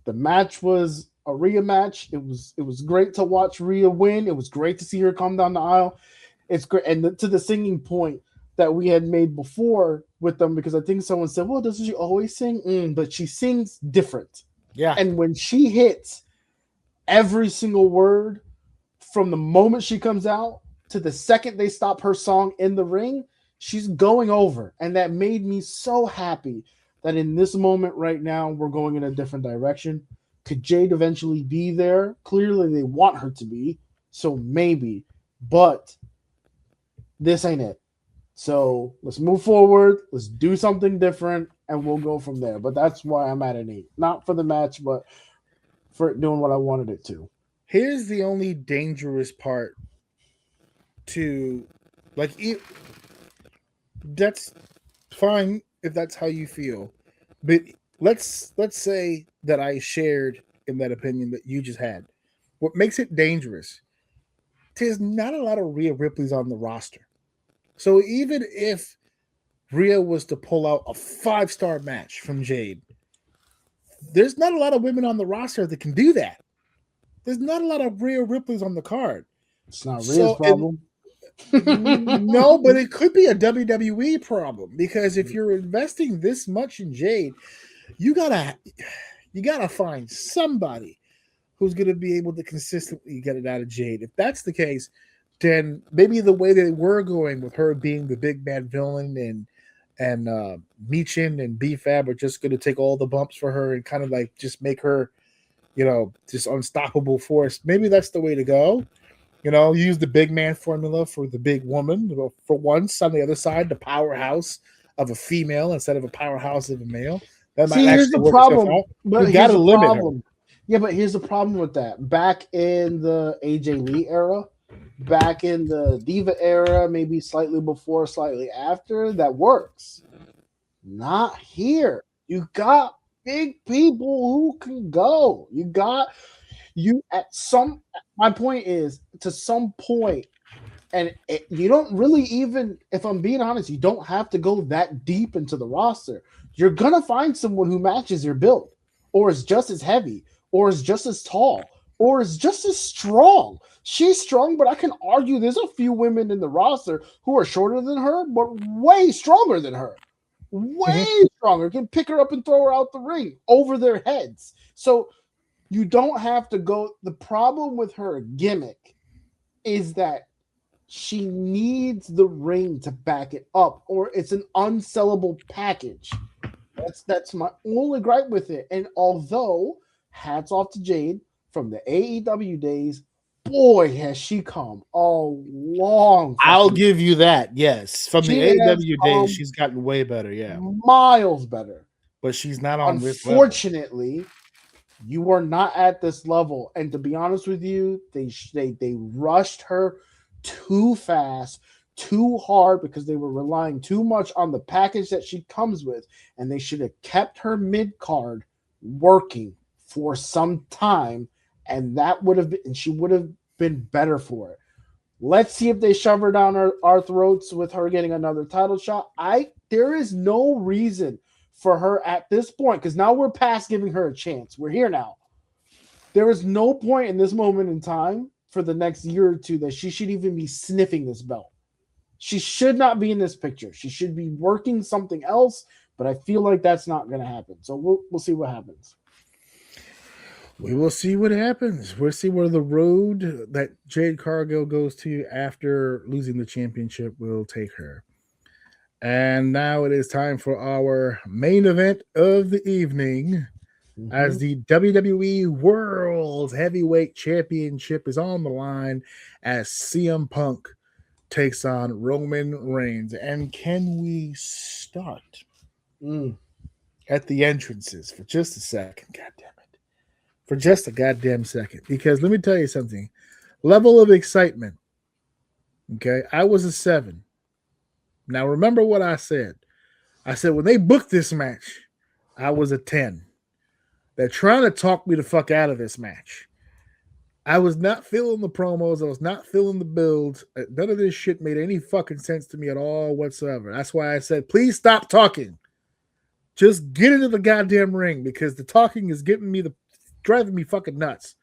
The match was a Rhea match. It was great to watch Rhea win. It was great to see her come down the aisle. It's great. And to the singing point that we had made before with them, because I think someone said, well, doesn't she always sing? But she sings different. Yeah. And when she hits every single word, from the moment she comes out to the second they stop her song in the ring, she's going over. And that made me so happy that in this moment right now, we're going in a different direction. Could Jade eventually be there? Clearly they want her to be, so maybe. But this ain't it. So let's move forward. Let's do something different, and we'll go from there. But that's why I'm at an 8. Not for the match, but for it doing what I wanted it to. Here's the only dangerous part to, that's fine if that's how you feel, but let's say that I shared in that opinion that you just had. What makes it dangerous? There's not a lot of Rhea Ripley's on the roster, so even if Rhea was to pull out a 5-star match from Jade, there's not a lot of women on the roster that can do that. There's not a lot of Rhea Ripley's on the card. It's not Rhea's problem. No, but it could be a WWE problem, because if you're investing this much in Jade, you gotta find somebody who's gonna be able to consistently get it out of Jade. If that's the case, then maybe the way they were going with her being the big bad villain and Michin and B-Fab are just gonna take all the bumps for her and kind of like just make her, just unstoppable force. Maybe that's the way to go. Use the big man formula for the big woman. For once, on the other side, the powerhouse of a female instead of a powerhouse of a male. That might here's the problem. But you got to limit her. Yeah, but here's the problem with that. Back in the AJ Lee era, back in the Diva era, maybe slightly before, slightly after, that works. Not here. You got big people who can go. My point is, to some point, and you don't really even, if I'm being honest, you don't have to go that deep into the roster. You're going to find someone who matches your build, or is just as heavy, or is just as tall, or is just as strong. She's strong, but I can argue there's a few women in the roster who are shorter than her, but way stronger than her. Way stronger. Can pick her up and throw her out the ring over their heads. So you don't have to go. The problem with her gimmick is that she needs the ring to back it up, or it's an unsellable package. That's my only gripe with it. And although, hats off to Jade, from the AEW days, boy, has she come a long. I'll give you that. Yes, from the AEW days, she's gotten way better. Yeah, miles better. But she's not on. Unfortunately, You are not at this level. And to be honest with you, they rushed her too fast, too hard because they were relying too much on the package that she comes with, and they should have kept her mid card working for some time, and that would have been, and she would have been better for it. Let's see if they shove her down our throats with her getting another title shot. There is no reason for her at this point, because now we're past giving her a chance. We're here now. There is no point in this moment in time for the next year or two that she should even be sniffing this belt. She should not be in this picture. She should be working something else, but I feel like that's not going to happen. So we'll see what happens. We will see what happens. We'll see where the road that Jade Cargill goes to after losing the championship will take her. And now it is time for our main event of the evening, as the WWE World Heavyweight Championship is on the line as CM Punk takes on Roman Reigns. And can we start at the entrances for just a second? God damn it. For just a goddamn second. Because let me tell you something. Level of excitement. Okay. I was a 7. Now remember what I said. I said when they booked this match, I was a 10. They're trying to talk me the fuck out of this match. I was not feeling the promos. I was not feeling the builds. None of this shit made any fucking sense to me at all whatsoever. That's why I said, please stop talking. Just get into the goddamn ring, because the talking is driving me fucking nuts.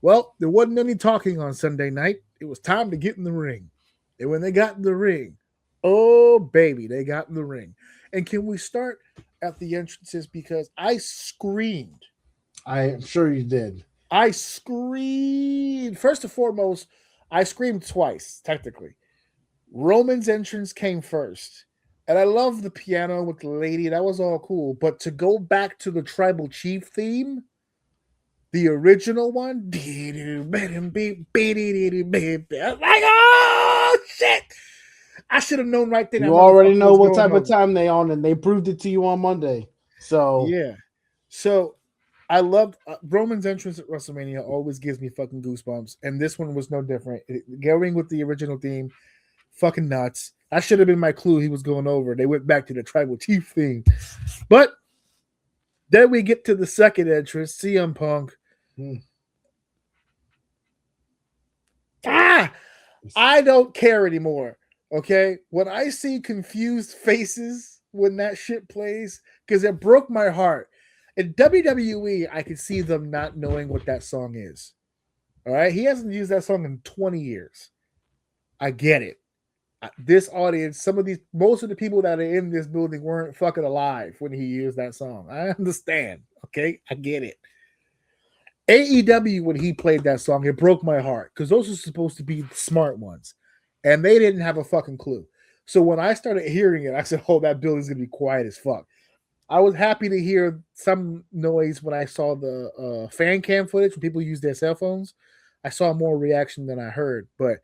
Well, there wasn't any talking on Sunday night. It was time to get in the ring. And when they got in the ring, oh baby, they got in the ring. And can we start at the entrances, because I screamed. I'm sure you did. I screamed. First and foremost, I screamed twice, technically. Roman's entrance came first. And I love the piano with the lady. That was all cool. But to go back to the Tribal Chief theme, the original one, I was like, oh, shit. I should have known right then. You already know what type of time they on, and they proved it to you on Monday. So yeah. So I loved Roman's entrance at WrestleMania. Always gives me fucking goosebumps, and this one was no different. Going with the original theme, fucking nuts. That should have been my clue. He was going over. They went back to the Tribal Chief theme, but then we get to the second entrance, CM Punk. I don't care anymore. Okay, when I see confused faces when that shit plays, because it broke my heart. In WWE, I could see them not knowing what that song is. All right, he hasn't used that song in 20 years. I get it. This audience, most of the people that are in this building weren't fucking alive when he used that song. I understand. Okay, I get it. AEW, when he played that song, it broke my heart, because those are supposed to be the smart ones. And they didn't have a fucking clue. So when I started hearing it, I said, oh, that building's going to be quiet as fuck. I was happy to hear some noise when I saw the fan cam footage when people use their cell phones. I saw more reaction than I heard. But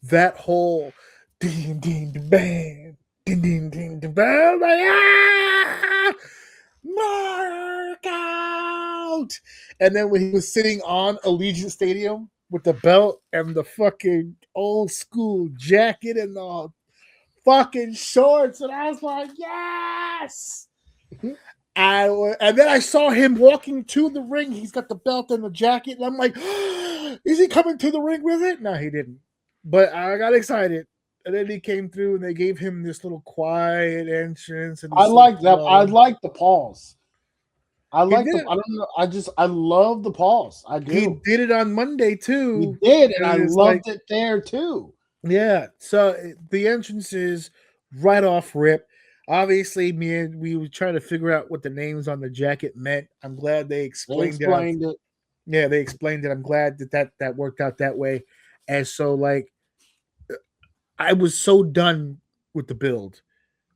that whole ding, ding, ding, bang, ding, ding, ding, ding, bang, like, mark out! And then when he was sitting on Allegiant Stadium with the belt and the fucking old school jacket and the fucking shorts, and I was like, yes! And then I saw him walking to the ring. He's got the belt and the jacket, and I'm like, is he coming to the ring with it? No, he didn't. But I got excited. And then he came through, and they gave him this little quiet entrance. And I like that. I like the pause. I like the. I don't know. I love the pause. I do. He did it on Monday too. He did, and I loved it there too. Yeah. So the entrance is right off rip. Obviously, we were trying to figure out what the names on the jacket meant. I'm glad they explained it. Yeah, they explained it. I'm glad that worked out that way. And so, like, I was so done with the build,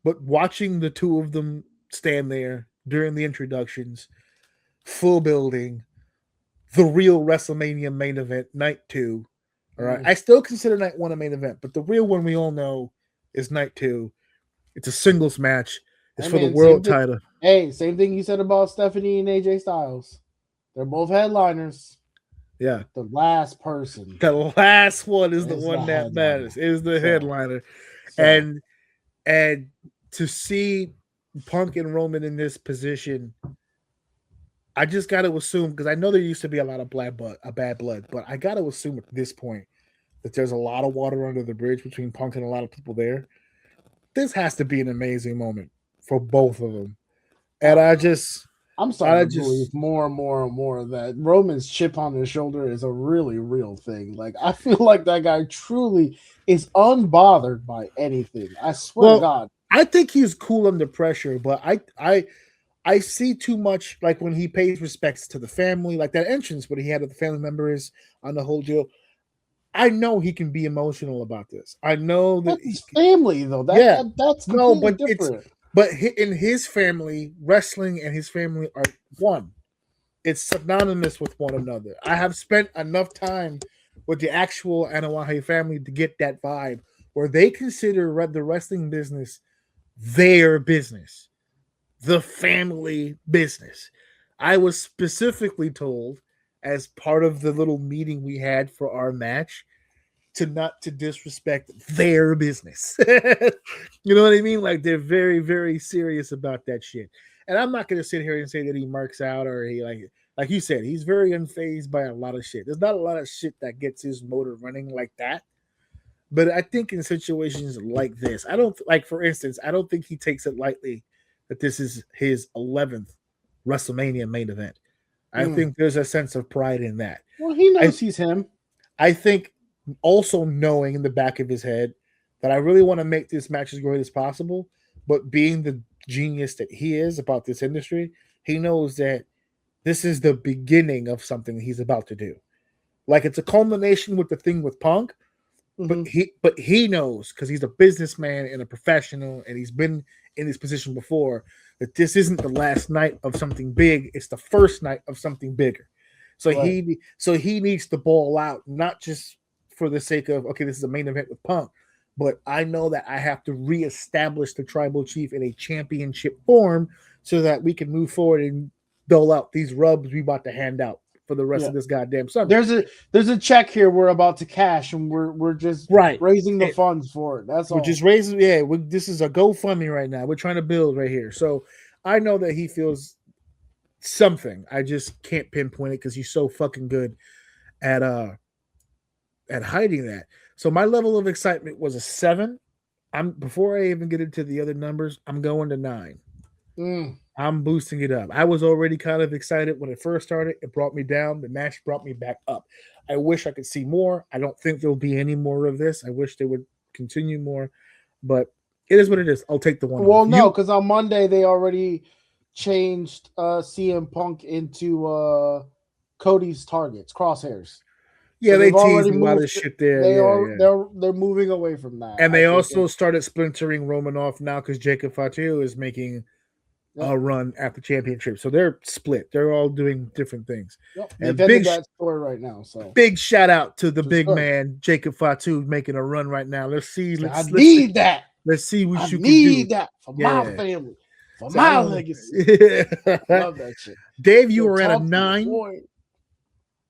but watching the two of them stand there during the introductions, full building, the real WrestleMania main event, night 2. All right. I still consider night 1 a main event, but the real one we all know is night 2. It's a singles match. It's for the world title. Hey, same thing you said about Stephanie and AJ Styles. They're both headliners. Yeah. The last person The last one is the is the one that headliner. matters. Is the headliner. So And to see Punk and Roman in this position, I just got to assume, because I know there used to be a lot of bad blood, but I got to assume at this point that there's a lot of water under the bridge between Punk and a lot of people there. This has to be an amazing moment for both of them. And I'm starting to believe more and more and more that Roman's chip on his shoulder is a really real thing. Like, I feel like that guy truly is unbothered by anything. I swear to God. I think he's cool under pressure, but I see too much, like when he pays respects to the family, like that entrance what he had with the family members on the whole deal. I know he can be emotional about this. I know that that's his family, though. That's completely different. But in his family, wrestling and his family are one. It's synonymous with one another. I have spent enough time with the actual Anoa'i family to get that vibe where they consider the wrestling business their business, the family business. I was specifically told as part of the little meeting we had for our match to not to disrespect their business. You know what I mean? Like they're very, very serious about that shit. And I'm not gonna sit here and say that he marks out or he like you said, he's very unfazed by a lot of shit. There's not a lot of shit that gets his motor running like that. But I think in situations like this, I don't like, for instance, I don't think he takes it lightly that this is his 11th WrestleMania main event. I think there's a sense of pride in that. Well, he knows he's him. I think also knowing in the back of his head that I really want to make this match as great as possible, but being the genius that he is about this industry, he knows that this is the beginning of something he's about to do. Like it's a culmination with the thing with Punk, but he knows because he's a businessman and a professional, and he's been in this position before, that this isn't the last night of something big; it's the first night of something bigger. So he needs to ball out, not just for the sake of okay, this is a main event with Punk, but I know that I have to reestablish the tribal chief in a championship form so that we can move forward and dole out these rubs we about to hand out for the rest of this goddamn summer. There's a check here we're about to cash, and we're just raising the funds for it. That's all. We're just raising. Yeah, this is a GoFundMe right now. We're trying to build right here. So I know that he feels something. I just can't pinpoint it because he's so fucking good at hiding that. So my level of excitement was a 7. Before I even get into the other numbers, I'm going to 9. I'm boosting it up. I was already kind of excited when it first started. It brought me down. The match brought me back up. I wish I could see more. I don't think there'll be any more of this. I wish they would continue more, but it is what it is. I'll take the one. Well, no, because on Monday they already changed CM Punk into Cody's targets, crosshairs. Yeah, so they teased a lot of shit there. They're moving away from that. And they also started splintering Roman off now because Jacob Fatu is making a run at the championship. So they're split. They're all doing different things. Yep. And big that story right now. So big shout out to the big man, Jacob Fatu, making a run right now. Let's see. I need that. Let's see what you can do. I need that for my family, for my legacy. Love that shit. Dave, you were at a 9.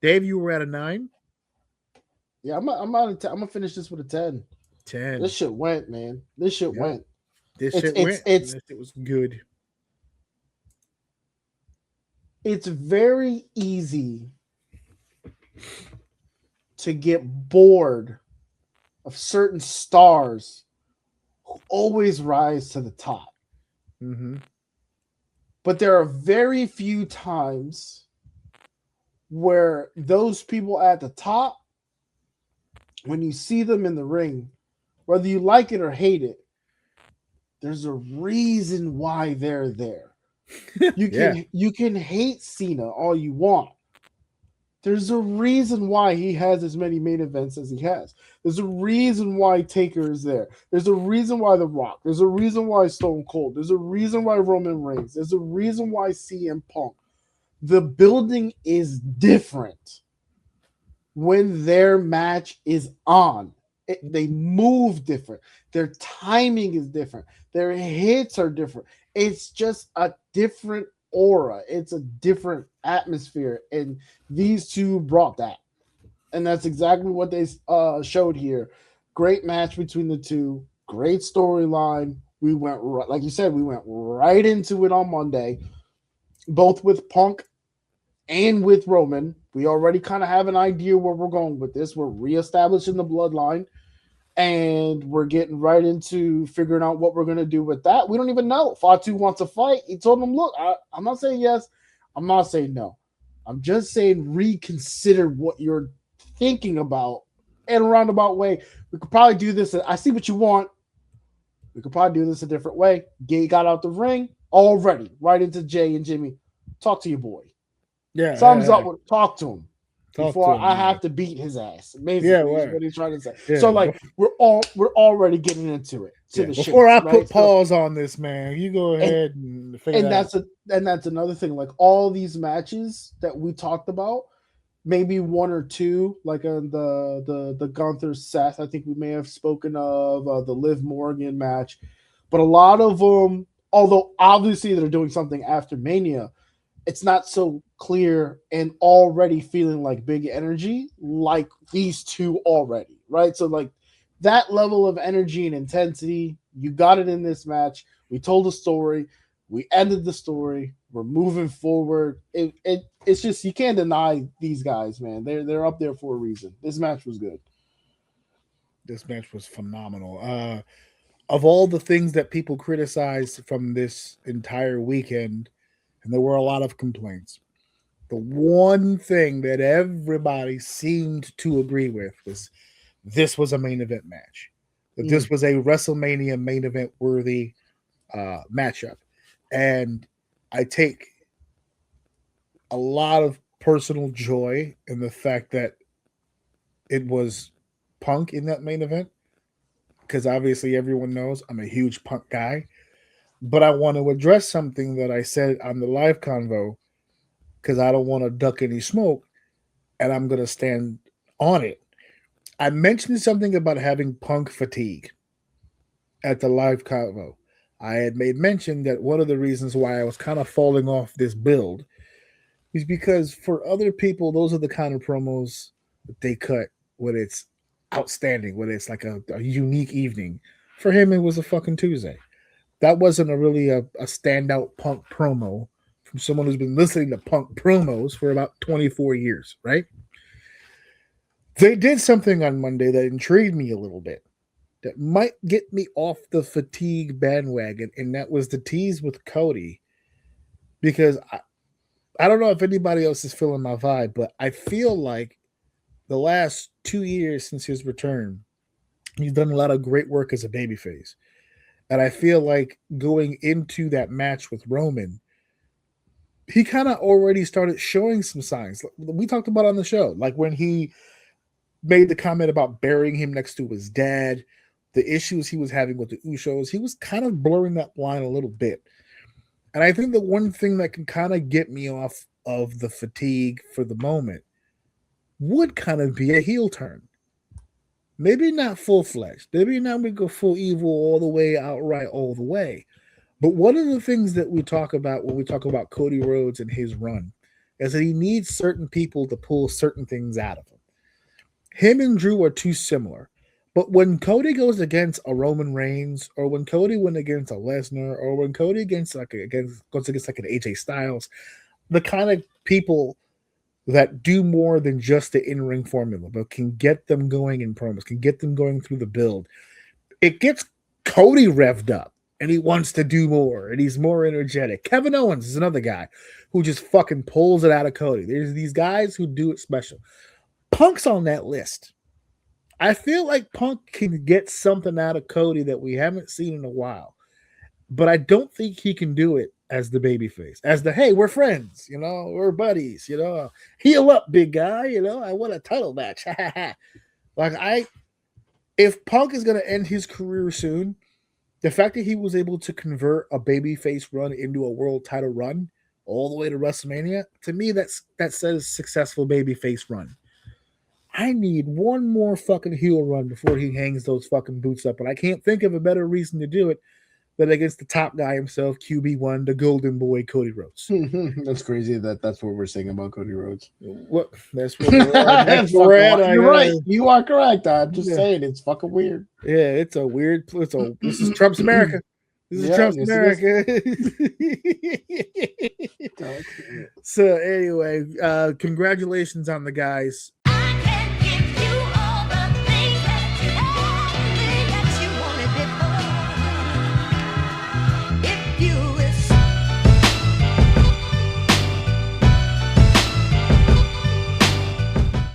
Dave, you were at a 9. Yeah, I'm gonna finish this with a 10. 10. This shit went, man. This shit went. This shit was good. It's very easy to get bored of certain stars who always rise to the top. But there are very few times where those people at the top, when you see them in the ring, whether you like it or hate it, there's a reason why they're there. You can hate Cena all you want. There's a reason why he has as many main events as he has. There's a reason why Taker is there. There's a reason why The Rock. There's a reason why Stone Cold. There's a reason why Roman Reigns. There's a reason why CM Punk. The building is different when their match is on. They move different. Their timing is different. Their hits are different. It's just a different aura, it's a different atmosphere, and these two brought that, and that's exactly what they showed here. Great match between the two, great storyline. We went like you said, we went right into it on Monday, both with Punk and with Roman. We already kind of have an idea where we're going with this. We're reestablishing the bloodline, and we're getting right into figuring out what we're going to do with that. We don't even know. Fatu wants to fight. He told him, look, I'm not saying yes. I'm not saying no. I'm just saying reconsider what you're thinking about in a roundabout way. We could probably do this. I see what you want. We could probably do this a different way. Gay got out the ring already, right into Jay and Jimmy. Talk to your boy. Yeah, Thumbs up. Talk to him before to him, I have to beat his ass. Basically, is what he's trying to say. Yeah, so like we're already getting into it. Before shits, I right? put pause on this, man, you go ahead and figure and that out. That's another thing. Like all these matches that we talked about, maybe one or two, like the Gunther Seth. I think we may have spoken of the Liv Morgan match, but a lot of them, although obviously they're doing something after Mania, it's not so clear and already feeling like big energy like these two already, right? So like that level of energy and intensity, you got it in this match. We told a story, we ended the story, we're moving forward. It's just you can't deny these guys, man. They're up there for a reason. This match was good. This match was phenomenal. Of all the things that people criticized from this entire weekend, and there were a lot of complaints, the one thing that everybody seemed to agree with was this was a main event match. That this was a WrestleMania main event worthy matchup. And I take a lot of personal joy in the fact that it was Punk in that main event, because obviously everyone knows I'm a huge Punk guy. But I want to address something that I said on the live convo, because I don't want to duck any smoke, and I'm going to stand on it. I mentioned something about having Punk fatigue at the live convo. I had made mention that one of the reasons why I was kind of falling off this build is because for other people, those are the kind of promos that they cut when it's outstanding, when it's like a unique evening. For him, it was a fucking Tuesday. That wasn't a standout Punk promo from someone who's been listening to Punk promos for about 24 years, right? They did something on Monday that intrigued me a little bit, that might get me off the fatigue bandwagon, and that was the tease with Cody. Because I don't know if anybody else is feeling my vibe, but I feel like the last 2 years since his return, he's done a lot of great work as a babyface. And I feel like going into that match with Roman, he kind of already started showing some signs. We talked about on the show, like when he made the comment about burying him next to his dad, the issues he was having with the Usos, he was kind of blurring that line a little bit. And I think the one thing that can kind of get me off of the fatigue for the moment would kind of be a heel turn. Maybe not full fledged. Maybe not we go full evil all the way, outright all the way. But one of the things that we talk about when we talk about Cody Rhodes and his run is that he needs certain people to pull certain things out of him. Him and Drew are too similar. But when Cody goes against a Roman Reigns, or when Cody went against a Lesnar, or when Cody goes against like an AJ Styles, the kind of people that do more than just the in-ring formula, but can get them going in promos, can get them going through the build, it gets Cody revved up, and he wants to do more, and he's more energetic. Kevin Owens is another guy who just fucking pulls it out of Cody. There's these guys who do it special. Punk's on that list. I feel like Punk can get something out of Cody that we haven't seen in a while, but I don't think he can do it as the babyface, as the hey, we're friends, we're buddies, heal up, big guy, I want a title match. If Punk is going to end his career soon, the fact that he was able to convert a babyface run into a world title run all the way to WrestleMania, to me, that says successful babyface run. I need one more fucking heel run before he hangs those fucking boots up, and I can't think of a better reason to do it but against the top guy himself, QB1, the Golden Boy, Cody Rhodes. That's crazy that's what we're saying about Cody Rhodes. What? That's what we're at. You're right. You are correct. I'm just saying it's fucking weird. Yeah, it's a weird. This is Trump's America. This is Trump's America. So anyway, congratulations on the guys.